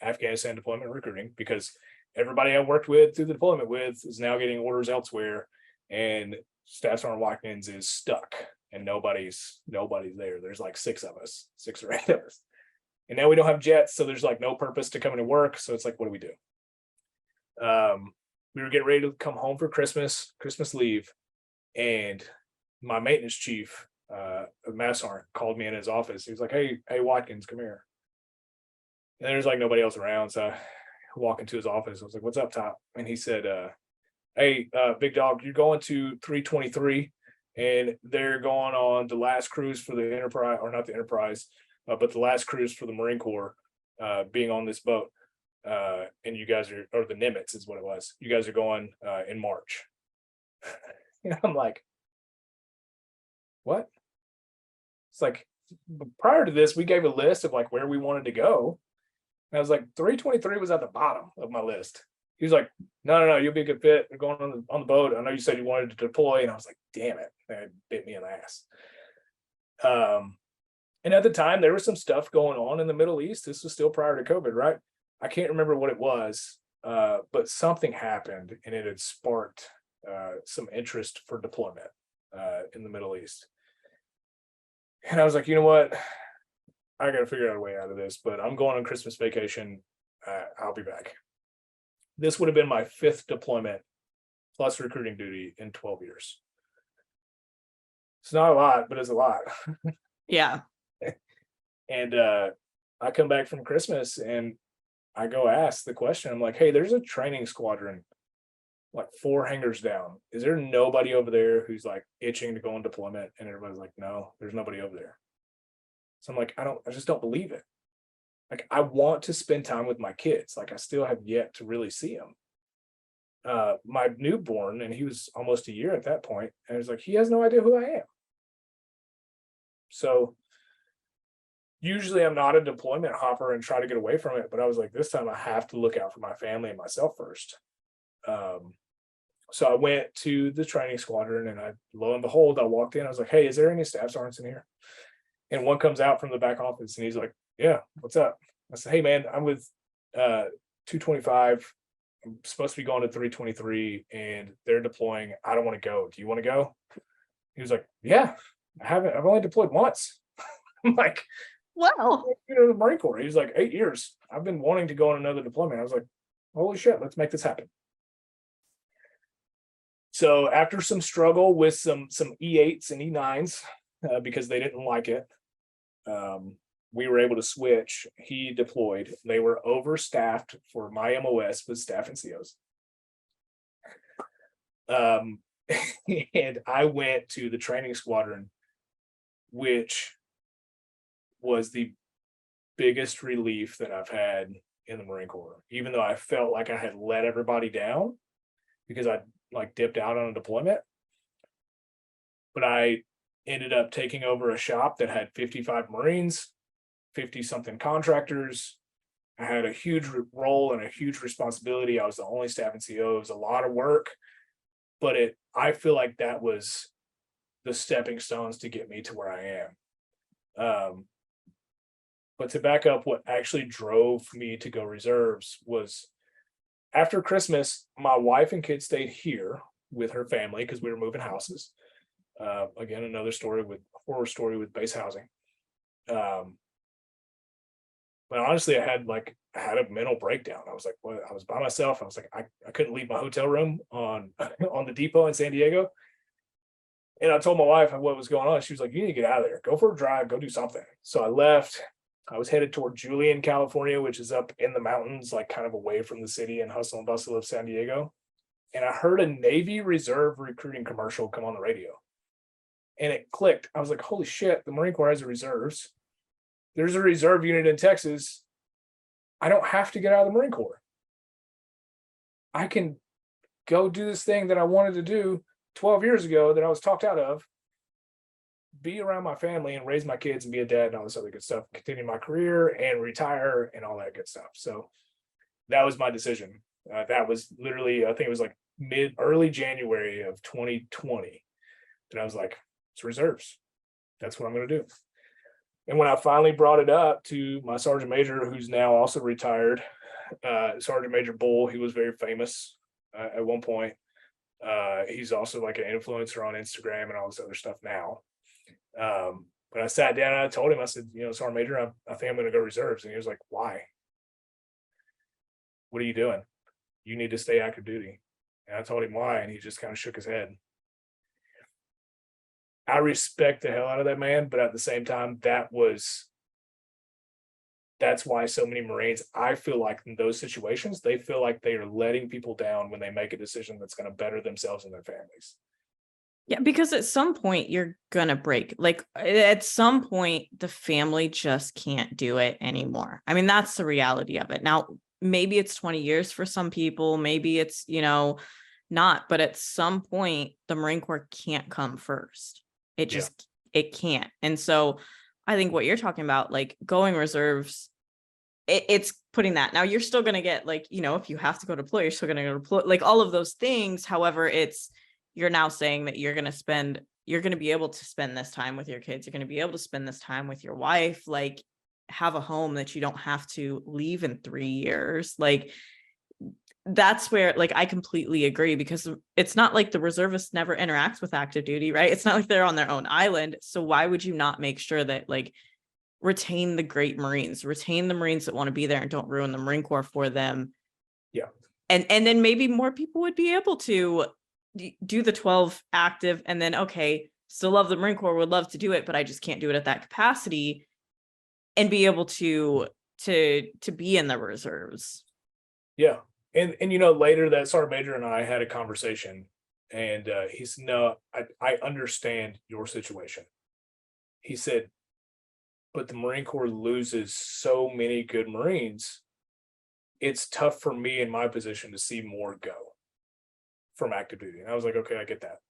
Afghanistan deployment recruiting, because everybody I worked with through the deployment with is now getting orders elsewhere, and Staff Sergeant Watkins is stuck, and nobody's there. There's like 6 of us, 6 or 8 of us, and now we don't have jets, so there's like no purpose to coming to work. So it's like, what do we do? We were getting ready to come home for Christmas leave, and my maintenance chief, Mass Sergeant, called me in his office. He was like, hey Watkins, come here. And there's like nobody else around, so I walk into his office. I was like, what's up, Top? And he said, hey, big dog, you're going to 323, and they're going on the last cruise for the Enterprise, or not the Enterprise, but the last cruise for the Marine Corps, being on this boat. And you guys are, or the Nimitz is what it was. You guys are going in March. And I'm like, what? It's like, prior to this, we gave a list of like where we wanted to go. And I was like, 323 was at the bottom of my list. He was like, no, you'll be a good fit. We're going on the boat. I know you said you wanted to deploy. And I was like, damn it. That bit me in the ass. And at the time, there was some stuff going on in the Middle East. This was still prior to COVID, right? I can't remember what it was, but something happened, and it had sparked some interest for deployment in the Middle East. And I was like, you know what? I got to figure out a way out of this, but I'm going on Christmas vacation. I'll be back. This would have been my 5th deployment plus recruiting duty in 12 years. It's not a lot, but it's a lot. Yeah. And I come back from Christmas and I go ask the question. I'm like, hey, there's a training squadron like 4 hangars down. Is there nobody over there who's like itching to go on deployment? And everybody's like, no, there's nobody over there. So I'm like, I just don't believe it. Like, I want to spend time with my kids. Like, I still have yet to really see them. My newborn, and he was almost a year at that point, and I was like, he has no idea who I am. So usually I'm not a deployment hopper and try to get away from it, but I was like, this time I have to look out for my family and myself first. So I went to the training squadron, and lo and behold, I walked in. I was like, hey, is there any staff sergeants in here? And one comes out from the back office, and he's like, yeah, what's up? I said, hey, man, I'm with 225. I'm supposed to be going to 323, and they're deploying. I don't want to go. Do you want to go? He was like, yeah, I've only deployed once. I'm like, Well, the Marine Corps. He's like, 8 years. I've been wanting to go on another deployment. I was like, holy shit, let's make this happen. So after some struggle with some E8s and E9s, because they didn't like it, we were able to switch. He deployed. They were overstaffed for my MOS with staff and COs. And I went to the training squadron, which was the biggest relief that I've had in the Marine Corps, even though I felt like I had let everybody down because I like dipped out on a deployment. But I ended up taking over a shop that had 55 Marines, 50 something contractors. I had a huge role and a huge responsibility. I was the only staff and CO. It was a lot of work, but I feel like that was the stepping stones to get me to where I am. But to back up, what actually drove me to go reserves was after Christmas, my wife and kids stayed here with her family because we were moving houses. Again, another horror story with base housing. But honestly, I had a mental breakdown. I was like, well, I was by myself. I was like, I couldn't leave my hotel room on the depot in San Diego. And I told my wife what was going on. She was like, you need to get out of there. Go for a drive. Go do something. So I left. I was headed toward Julian, California, which is up in the mountains, like kind of away from the city and hustle and bustle of San Diego. And I heard a Navy Reserve recruiting commercial come on the radio. And it clicked. I was like, holy shit, the Marine Corps has a reserves. There's a reserve unit in Texas. I don't have to get out of the Marine Corps. I can go do this thing that I wanted to do 12 years ago that I was talked out of, be around my family and raise my kids and be a dad and all this other good stuff, continue my career and retire and all that good stuff. So that was my decision. That was literally, I think it was like early January of 2020. And I was like, it's reserves. That's what I'm going to do. And when I finally brought it up to my sergeant major, who's now also retired, Sergeant Major Bull, he was very famous at one point. He's also like an influencer on Instagram and all this other stuff now. But I sat down and I told him, I said, Sergeant Major, I think I'm going to go reserves. And he was like, why? What are you doing? You need to stay active duty. And I told him why. And he just kind of shook his head. I respect the hell out of that man, but at the same time, that's why so many Marines, I feel like in those situations, they feel like they are letting people down when they make a decision that's going to better themselves and their families. Yeah, because at some point you're going to break. Like at some point, the family just can't do it anymore. I mean, that's the reality of it. Now, maybe it's 20 years for some people. Maybe it's, not. But at some point, the Marine Corps can't come first. It can't. And so I think what you're talking about, like going reserves, it's putting that. Now you're still going to get like, if you have to go deploy, you're still going to go deploy, like all of those things. However, you're now saying that you're going to be able to spend this time with your kids. You're going to be able to spend this time with your wife, like have a home that you don't have to leave in 3 years. Like that's where, like, I completely agree, because it's not like the reservists never interacts with active duty, right? It's not like they're on their own island. So why would you not make sure that, like, retain the great Marines, retain the Marines that want to be there and don't ruin the Marine Corps for them? Yeah. And then maybe more people would be able to do the 12 active and then, okay, still love the Marine Corps, would love to do it, but I just can't do it at that capacity, and be able to be in the reserves. Yeah. And later that Sergeant Major and I had a conversation, and he said, no, I understand your situation. He said, but the Marine Corps loses so many good Marines. It's tough for me in my position to see more go from active duty. And I was like, okay, I get that.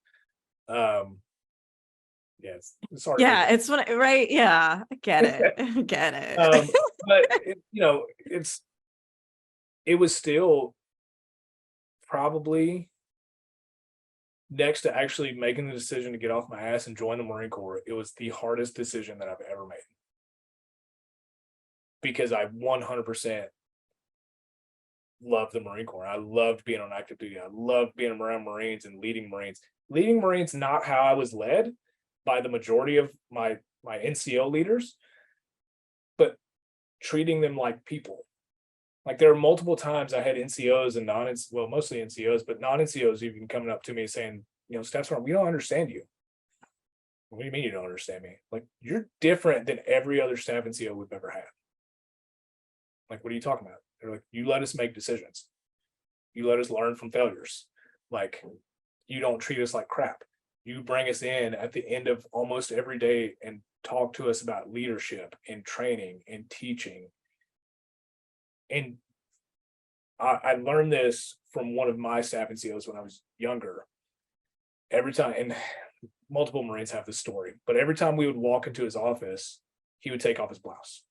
Yeah, it's hard. Yeah, it's what, right? Yeah, I get it. I get it. But it was still probably next to actually making the decision to get off my ass and join the Marine Corps. It was the hardest decision that I've ever made, because I 100% love the Marine Corps. I loved being on active duty. I loved being around Marines and leading Marines. Leading Marines, not how I was led, by the majority of my NCO leaders, but treating them like people. Like there are multiple times I had NCOs and well, mostly NCOs, but non-NCOs even coming up to me saying, Staff Sergeant, we don't understand you. What do you mean you don't understand me? Like, you're different than every other staff NCO we've ever had. Like, what are you talking about? They're like, you let us make decisions. You let us learn from failures. Like, you don't treat us like crap. You bring us in at the end of almost every day and talk to us about leadership and training and teaching. And I learned this from one of my staff NCOs when I was younger. Every time, and multiple Marines have this story, but every time we would walk into his office, he would take off his blouse.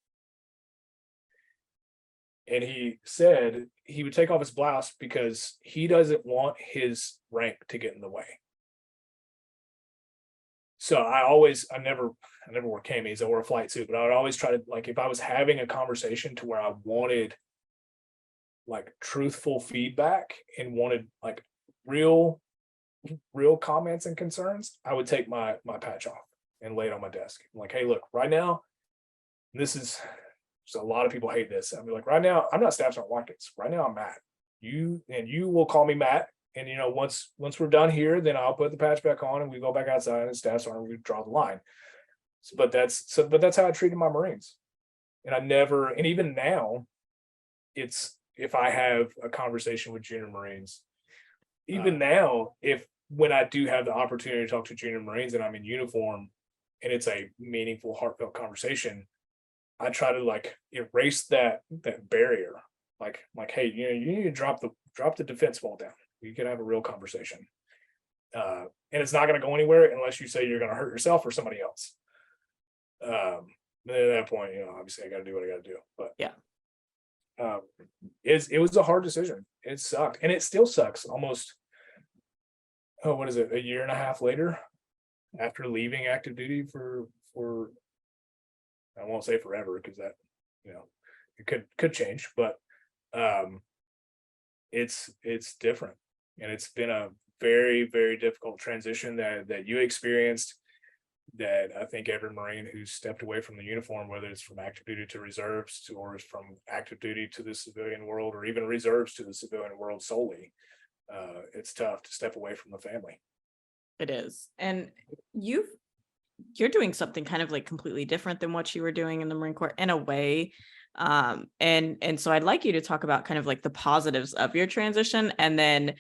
And he said he would take off his blouse because he doesn't want his rank to get in the way. So I never wore camis. I wore a flight suit, but I would always try to, like, if I was having a conversation to where I wanted like truthful feedback and wanted like real comments and concerns, I would take my patch off and lay it on my desk. I'm like, hey, look, right now, this is, so a lot of people hate this. I'd be like, right now, I'm not Staff Sergeant Watkins. Right now, I'm Matt. You will call me Matt. And once we're done here, then I'll put the patch back on and we go back outside and Staff Sergeant, we draw the line. But that's how I treated my Marines. And even now, it's, if I have a conversation with junior Marines, even now, when I do have the opportunity to talk to junior Marines and I'm in uniform and it's a meaningful, heartfelt conversation, I try to like erase that barrier. Like, hey, you need to drop the defense wall down. You can have a real conversation. And it's not going to go anywhere unless you say you're going to hurt yourself or somebody else. At that point, obviously I got to do what I got to do. But yeah, it was a hard decision. It sucked, and it still sucks. Almost, what is it? A year and a half later, after leaving active duty for I won't say forever because that it could change, but it's different, and it's been a very, very difficult transition that you experienced, that I think every Marine who's stepped away from the uniform, whether it's from active duty to reserves or from active duty to the civilian world, or even reserves to the civilian world solely, it's tough to step away from the family. It is. And you're doing something kind of like completely different than what you were doing in the Marine Corps in a way. And so I'd like you to talk about kind of like the positives of your transition, and then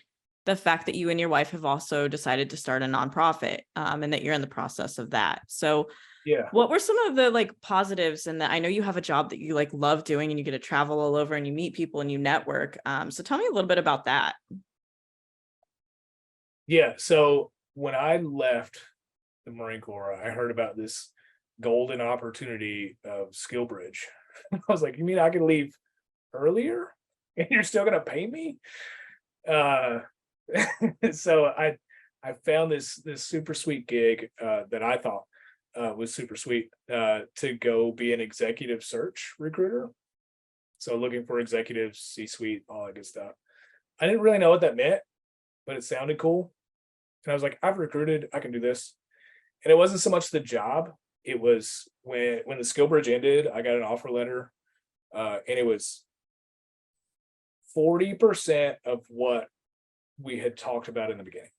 the fact that you and your wife have also decided to start a nonprofit, and that you're in the process of that. So yeah, what were some of the like positives? And that I know you have a job that you like love doing and you get to travel all over and you meet people and you network. So tell me a little bit about that. Yeah. So when I left the Marine Corps, I heard about this golden opportunity of Skill Bridge. I was like, you mean I could leave earlier and you're still going to pay me? So I found this super sweet gig that I thought was super sweet, to go be an executive search recruiter. So looking for executives, C-suite, all that good stuff. I didn't really know what that meant, but it sounded cool. And I was like, I've recruited, I can do this. And it wasn't so much the job. It was when the Skill Bridge ended, I got an offer letter, and it was 40% of what we had talked about in the beginning.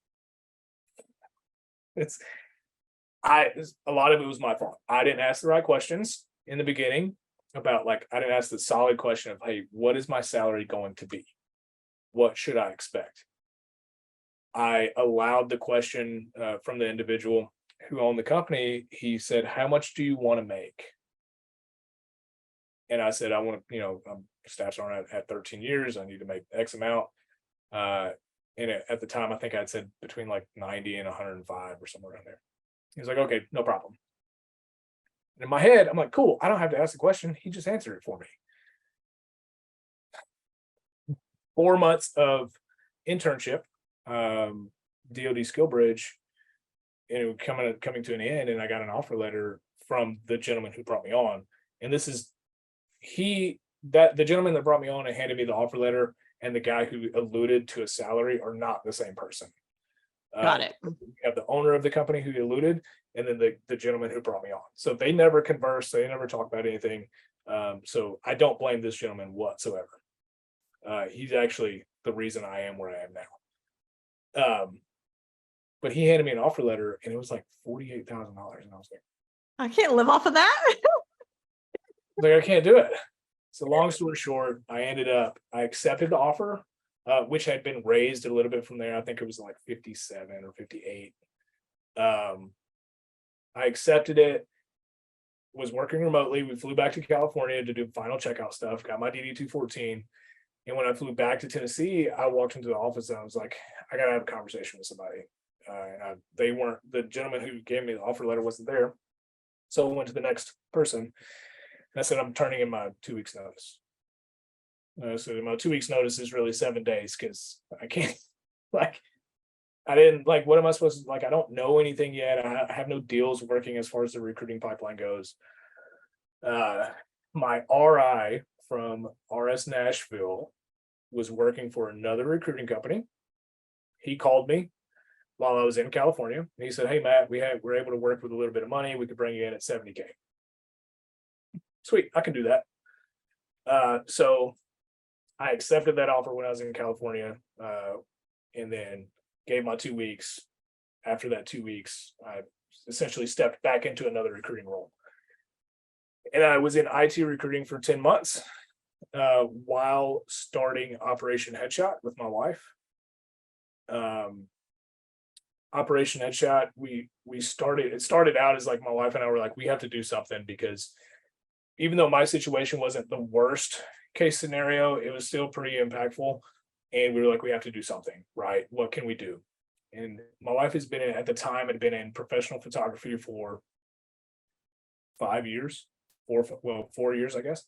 A lot of it was my fault. I didn't ask the right questions in the beginning about, like, I didn't ask the solid question of, hey, what is my salary going to be? What should I expect? I allowed the question from the individual who owned the company. He said, how much do you want to make? And I said, I want to, I'm Staff Sergeant at 13 years. I need to make X amount. And at the time, I think I'd said between like 90 and 105 or somewhere around there. He was like, okay, no problem. And in my head, I'm like, cool, I don't have to ask the question. He just answered it for me. 4 months of internship, DoD Skill Bridge, and it was coming to an end, and I got an offer letter from the gentleman who brought me on. And this is the gentleman that brought me on and handed me the offer letter, and the guy who alluded to a salary are not the same person. Got it. We have the owner of the company who eluded, and then the gentleman who brought me on. So they never converse, they never talk about anything. So I don't blame this gentleman whatsoever. He's actually the reason I am where I am now. But he handed me an offer letter, and it was like $48,000, and I was like, I can't live off of that. I can't do it. So long story short, I accepted the offer, which had been raised a little bit from there. I think it was like 57 or 58. I accepted it, was working remotely. We flew back to California to do final checkout stuff, got my DD 214. And when I flew back to Tennessee, I walked into the office and I was like, I got to have a conversation with somebody. The gentleman who gave me the offer letter wasn't there. So I went to the next person and I said, I'm turning in my 2 weeks notice. So my 2 weeks notice is really 7 days because I can't, I didn't, what am I supposed to, I don't know anything yet. I have no deals working as far as the recruiting pipeline goes. My RI from RS Nashville was working for another recruiting company. He called me while I was in California. And he said, hey, Matt, we're able to work with a little bit of money. We could bring you in at 70K. Sweet, I can do that. So I accepted that offer when I was in California, and then gave my 2 weeks. After that 2 weeks, I essentially stepped back into another recruiting role. And I was in IT recruiting for 10 months while starting Operation Headshot with my wife. Operation Headshot, it started out as my wife and I were like, we have to do something, because even though my situation wasn't the worst case scenario, it was still pretty impactful. And we were like, we have to do something, right? What can we do? And my wife had been in professional photography for 5 years, 4 years, I guess.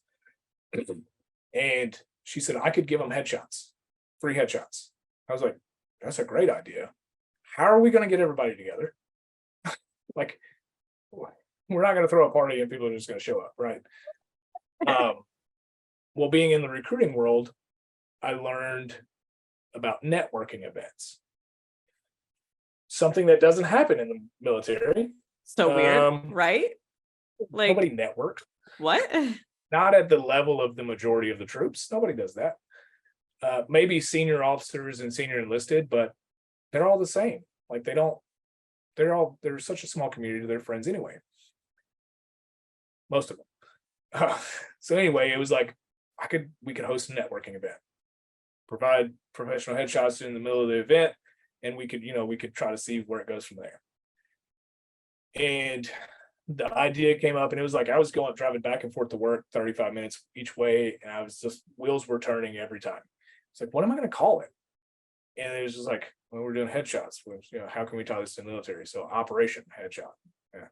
And she said, I could give them headshots, free headshots. I was like, that's a great idea. How are we going to get everybody together? We're not going to throw a party and people are just going to show up, right? Well, being in the recruiting world, I learned about networking events. Something that doesn't happen in the military. So weird, right? Nobody networks. What? Not at the level of the majority of the troops. Nobody does that. Maybe senior officers and senior enlisted, but they're all the same. They're such a small community, they're friends anyway. Most of them. So anyway, it was we could host a networking event, provide professional headshots in the middle of the event, and we could try to see where it goes from there. And the idea came up, and it was I was driving back and forth to work 35 minutes each way, and I was just, wheels were turning every time. It's what am I going to call it? And it was just well, we're doing headshots. How can we tie this to the military? So Operation Headshot. Yeah.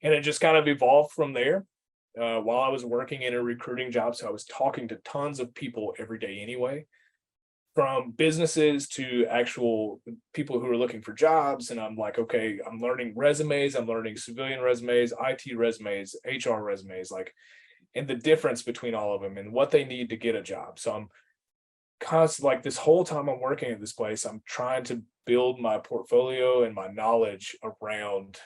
And it just kind of evolved from there. While I was working in a recruiting job, so I was talking to tons of people every day anyway, from businesses to actual people who are looking for jobs. And I'm like, okay, I'm learning resumes, I'm learning civilian resumes, IT resumes, HR resumes, and the difference between all of them and what they need to get a job. So I'm constantly, this whole time I'm working at this place, I'm trying to build my portfolio and my knowledge around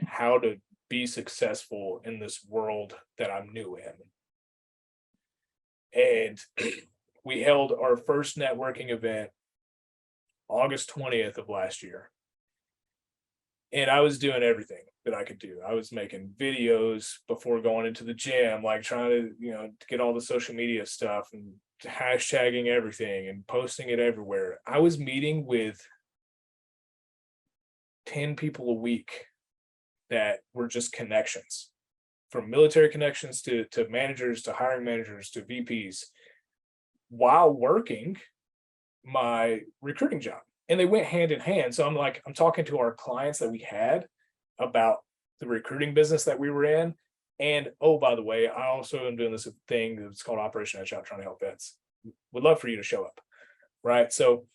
how to be successful in this world that I'm new in. And we held our first networking event August 20th of last year. And I was doing everything that I could do. I was making videos before going into the gym, trying to get all the social media stuff and hashtagging everything and posting it everywhere. I was meeting with 10 people a week that were just connections, from military connections to managers, to hiring managers, to VPs, while working my recruiting job. And they went hand in hand. So I'm talking to our clients that we had about the recruiting business that we were in. And oh, by the way, I also am doing this thing that's called Operation Headshot, trying to help vets. Would love for you to show up. Right. So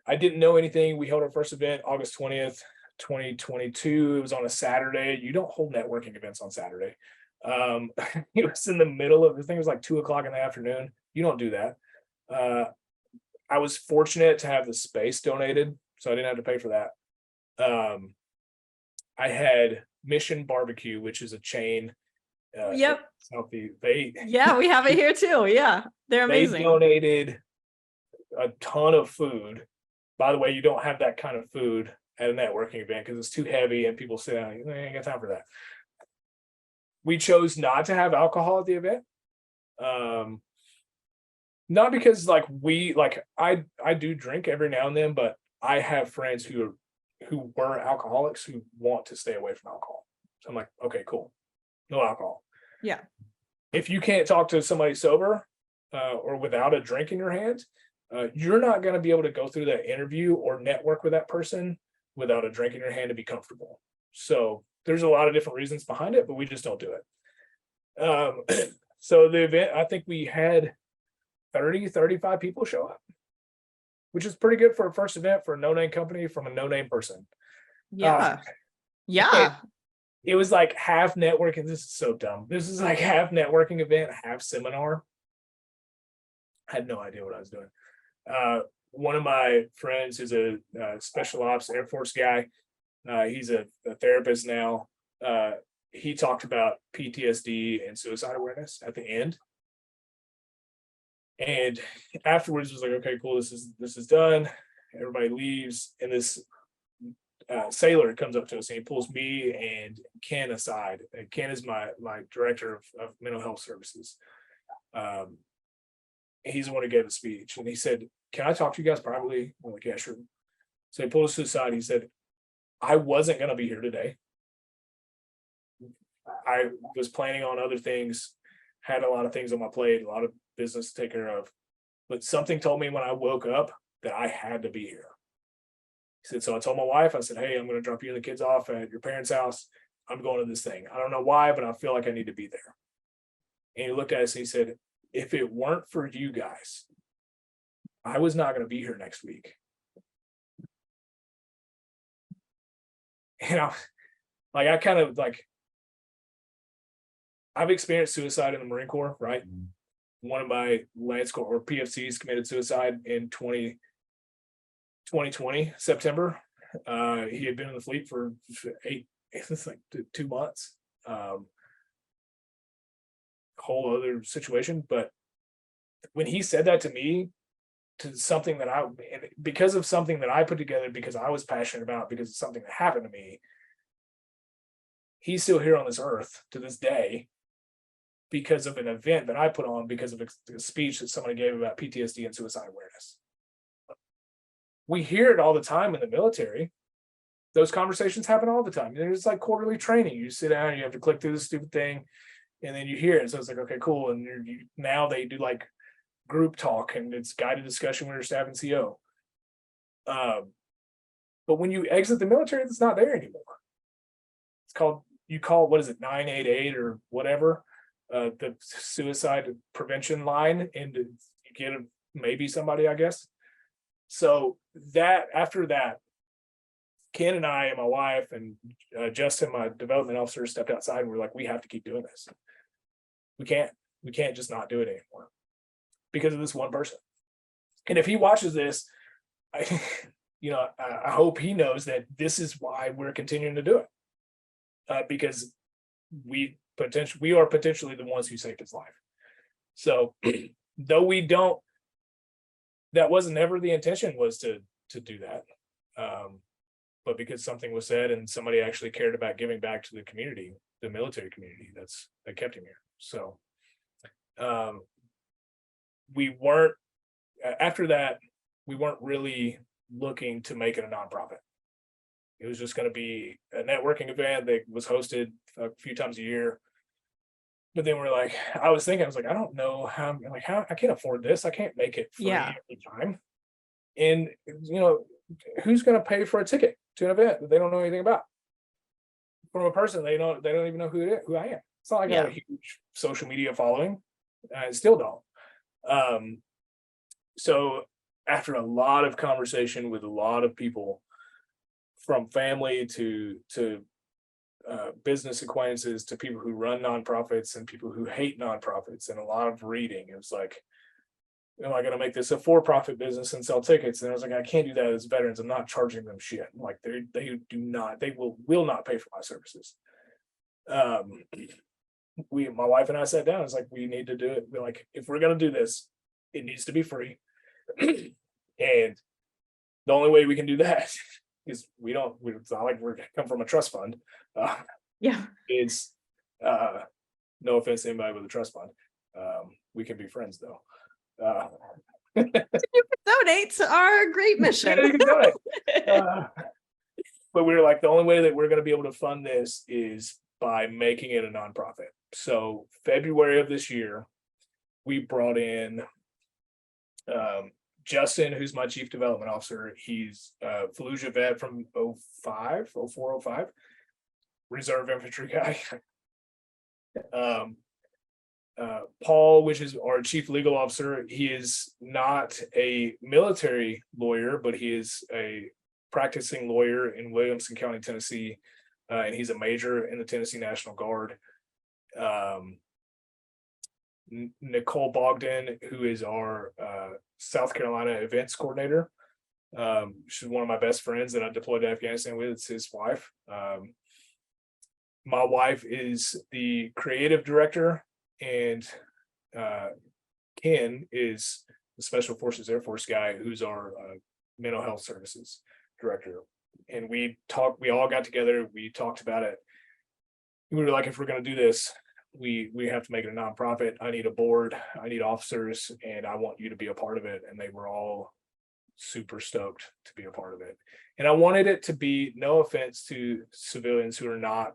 I didn't know anything. We held our first event August 20th, 2022. It was on a Saturday. You don't hold networking events on Saturday. It was in the middle of the thing. It was 2:00 in the afternoon. You don't do that. I was fortunate to have the space donated so I didn't have to pay for that. I had Mission Barbecue, which is a chain. Yep. Southeast. Yeah, we have it here too. Yeah, they're They amazing. donated a ton of food. By the way, you don't have that kind of food at a networking event because it's too heavy and people sit down. I ain't got time for that. We chose not to have alcohol at the event. Not because I do drink every now and then, but I have friends who were alcoholics who want to stay away from alcohol. So I'm like, okay, cool, no alcohol. Yeah. If you can't talk to somebody sober or without a drink in your hand, you're not going to be able to go through that interview or network with that person without a drink in your hand to be comfortable. So there's a lot of different reasons behind it, but we just don't do it. So the event, I think we had 35 people show up, which is pretty good for a first event for a no-name company from a no-name person. Yeah. Yeah. It was like half networking. This is so dumb. This is like half networking event, half seminar. I had no idea what I was doing. One of my friends is a special ops Air Force guy. He's a therapist now. He talked about PTSD and suicide awareness at the end. And afterwards was like, okay, cool, this is done. Everybody leaves, and this sailor comes up to us and he pulls me and Ken aside. And Ken is my director of mental health services. He's the one who gave the speech, and he said, "Can I talk to you guys privately?" I'm like, "Yeah, sure." So he pulled us to the side. He said, "I wasn't going to be here today. I was planning on other things, had a lot of things on my plate, a lot of business to take care of. But something told me when I woke up that I had to be here." He said, "So I told my wife, I said, hey, I'm going to drop you and the kids off at your parents' house. I'm going to this thing. I don't know why, but I feel like I need to be there." And he looked at us and he said, "If it weren't for you guys, I was not going to be here next week." And I kind of I've experienced suicide in the Marine Corps, right? One of my Lance Corps or PFCs committed suicide in 2020, September. He had been in the fleet for 2 months. Whole other situation. But when he said that to me, to something that because of something that I put together, because I was passionate about, because of something that happened to me, he's still here on this earth to this day because of an event that I put on, because of a speech that somebody gave about PTSD and suicide awareness. We hear it all the time in the military. Those conversations happen all the time. There's like quarterly training. You sit down, you have to click through this stupid thing, and then you hear it. So it's like, okay, cool. And now they do like group talk, and it's guided discussion with your staff and CO. But when you exit the military, it's not there anymore. It's called, you call, what is it, 988 or whatever, the suicide prevention line, and you get maybe somebody, I guess. So that after that, Ken and I and my wife and Justin, my development officer, stepped outside and we're like, we have to keep doing this. We can't just not do it anymore because of this one person. And if he watches this, I hope he knows that this is why we're continuing to do it, because we are potentially the ones who saved his life. So though we don't, that wasn't ever the intention, was to do that. But because something was said and somebody actually cared about giving back to the community, the military community, that kept him here. So we weren't, after that, we weren't really looking to make it a nonprofit. It was just going to be a networking event that was hosted a few times a year. But then I was thinking, I don't know how I can't afford this. I can't make it free every time. And, who's going to pay for a ticket to an event that they don't know anything about? From a person they don't even know who I am. It's not like I have a huge social media following. I still don't. So after a lot of conversation with a lot of people, from family to business acquaintances to people who run nonprofits and people who hate nonprofits, and a lot of reading, it was like, am I going to make this a for-profit business and sell tickets? And I was like, I can't do that as veterans. I'm not charging them shit. Like they will not pay for my services. My wife and I sat down. It's like, we need to do it. We're like, if we're going to do this, it needs to be free. And the only way we can do that is it's not like we're come from a trust fund. It's no offense to anybody with a trust fund. We can be friends though. You can donate to our great mission. You can donate. But we were like, the only way that we're going to be able to fund this is by making it a nonprofit. So February of this year, we brought in Justin, who's my chief development officer. He's a Fallujah vet from 04, 05, reserve infantry guy. Paul, which is our chief legal officer, he is not a military lawyer, but he is a practicing lawyer in Williamson County, Tennessee, and he's a major in the Tennessee National Guard. Nicole Bogdan, who is our South Carolina events coordinator. She's one of my best friends that I deployed to Afghanistan with. It's his wife. My wife is the creative director, and Ken is the Special Forces Air Force guy, who's our mental health services director. And we all got together, we talked about it. We were like, if we're going to do this, we have to make it a nonprofit. I need a board, I need officers, and I want you to be a part of it. And they were all super stoked to be a part of it. And I wanted it to be, no offense to civilians who are not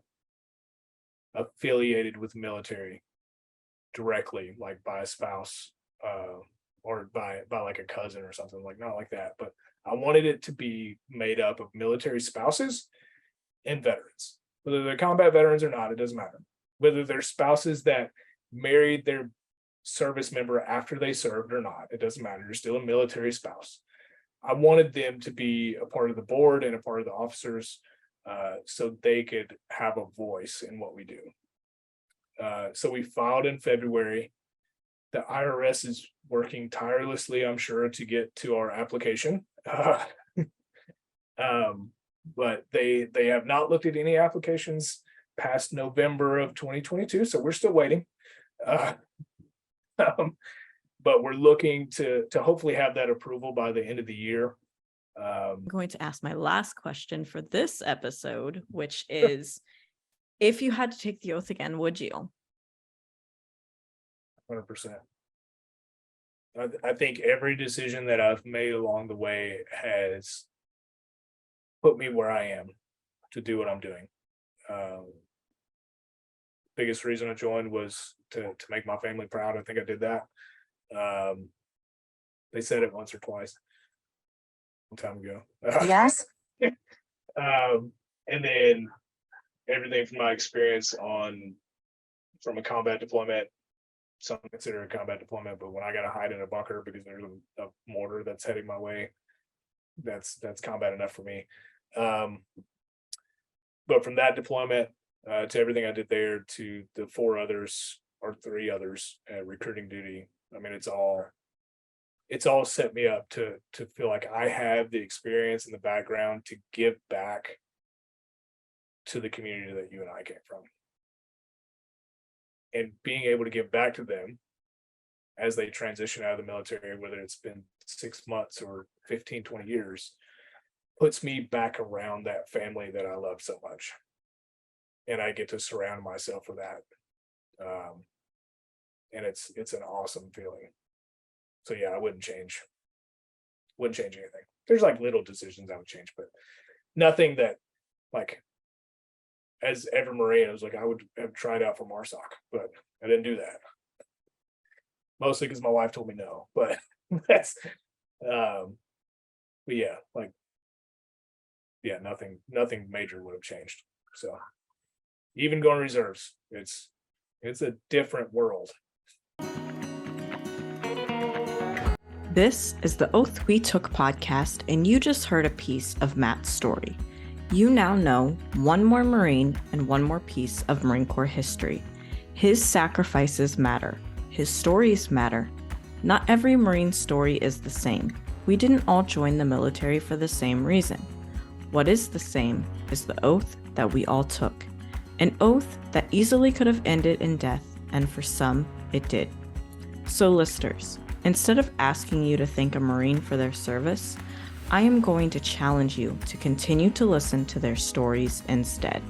affiliated with the military directly, like by a spouse or by like a cousin or something, like not like that. But I wanted it to be made up of military spouses and veterans. Whether they're combat veterans or not, it doesn't matter. Whether they're spouses that married their service member after they served or not, it doesn't matter. You're still a military spouse. I wanted them to be a part of the board and a part of the officers, so they could have a voice in what we do. So we filed in February. The IRS is working tirelessly, I'm sure, to get to our application. But they have not looked at any applications past November of 2022, so we're still waiting. But we're looking to hopefully have that approval by the end of the year. I'm going to ask my last question for this episode, which is, if you had to take the oath again, would you? 100%. I think every decision that I've made along the way has put me where I am to do what I'm doing. Biggest reason I joined was to make my family proud. I think I did that. They said it once or twice a long time ago. Yes. And then everything from my experience from a combat deployment, some consider a combat deployment, but when I got to hide in a bunker because there's a mortar that's heading my way, that's combat enough for me. But from that deployment to everything I did there, to the 3 others at recruiting duty, I mean, it's all set me up to feel like I have the experience and the background to give back to the community that you and I came from. And being able to give back to them as they transition out of the military, whether it's been 6 months or 15, 20 years, puts me back around that family that I love so much. And I get to surround myself with that. And it's an awesome feeling. So yeah, I wouldn't change anything. There's like little decisions I would change, but nothing that, like, as ever Marine, I was like, I would have tried out for MARSOC, but I didn't do that. Mostly because my wife told me no, but that's, but yeah, like, yeah, nothing major would have changed. So even going reserves, it's a different world. This is the Oath We Took podcast, and you just heard a piece of Matt's story. You now know one more Marine and one more piece of Marine Corps history. His sacrifices matter. His stories matter. Not every Marine story is the same. We didn't all join the military for the same reason. What is the same is the oath that we all took. An oath that easily could have ended in death, and for some, it did. So listeners, instead of asking you to thank a Marine for their service, I am going to challenge you to continue to listen to their stories instead.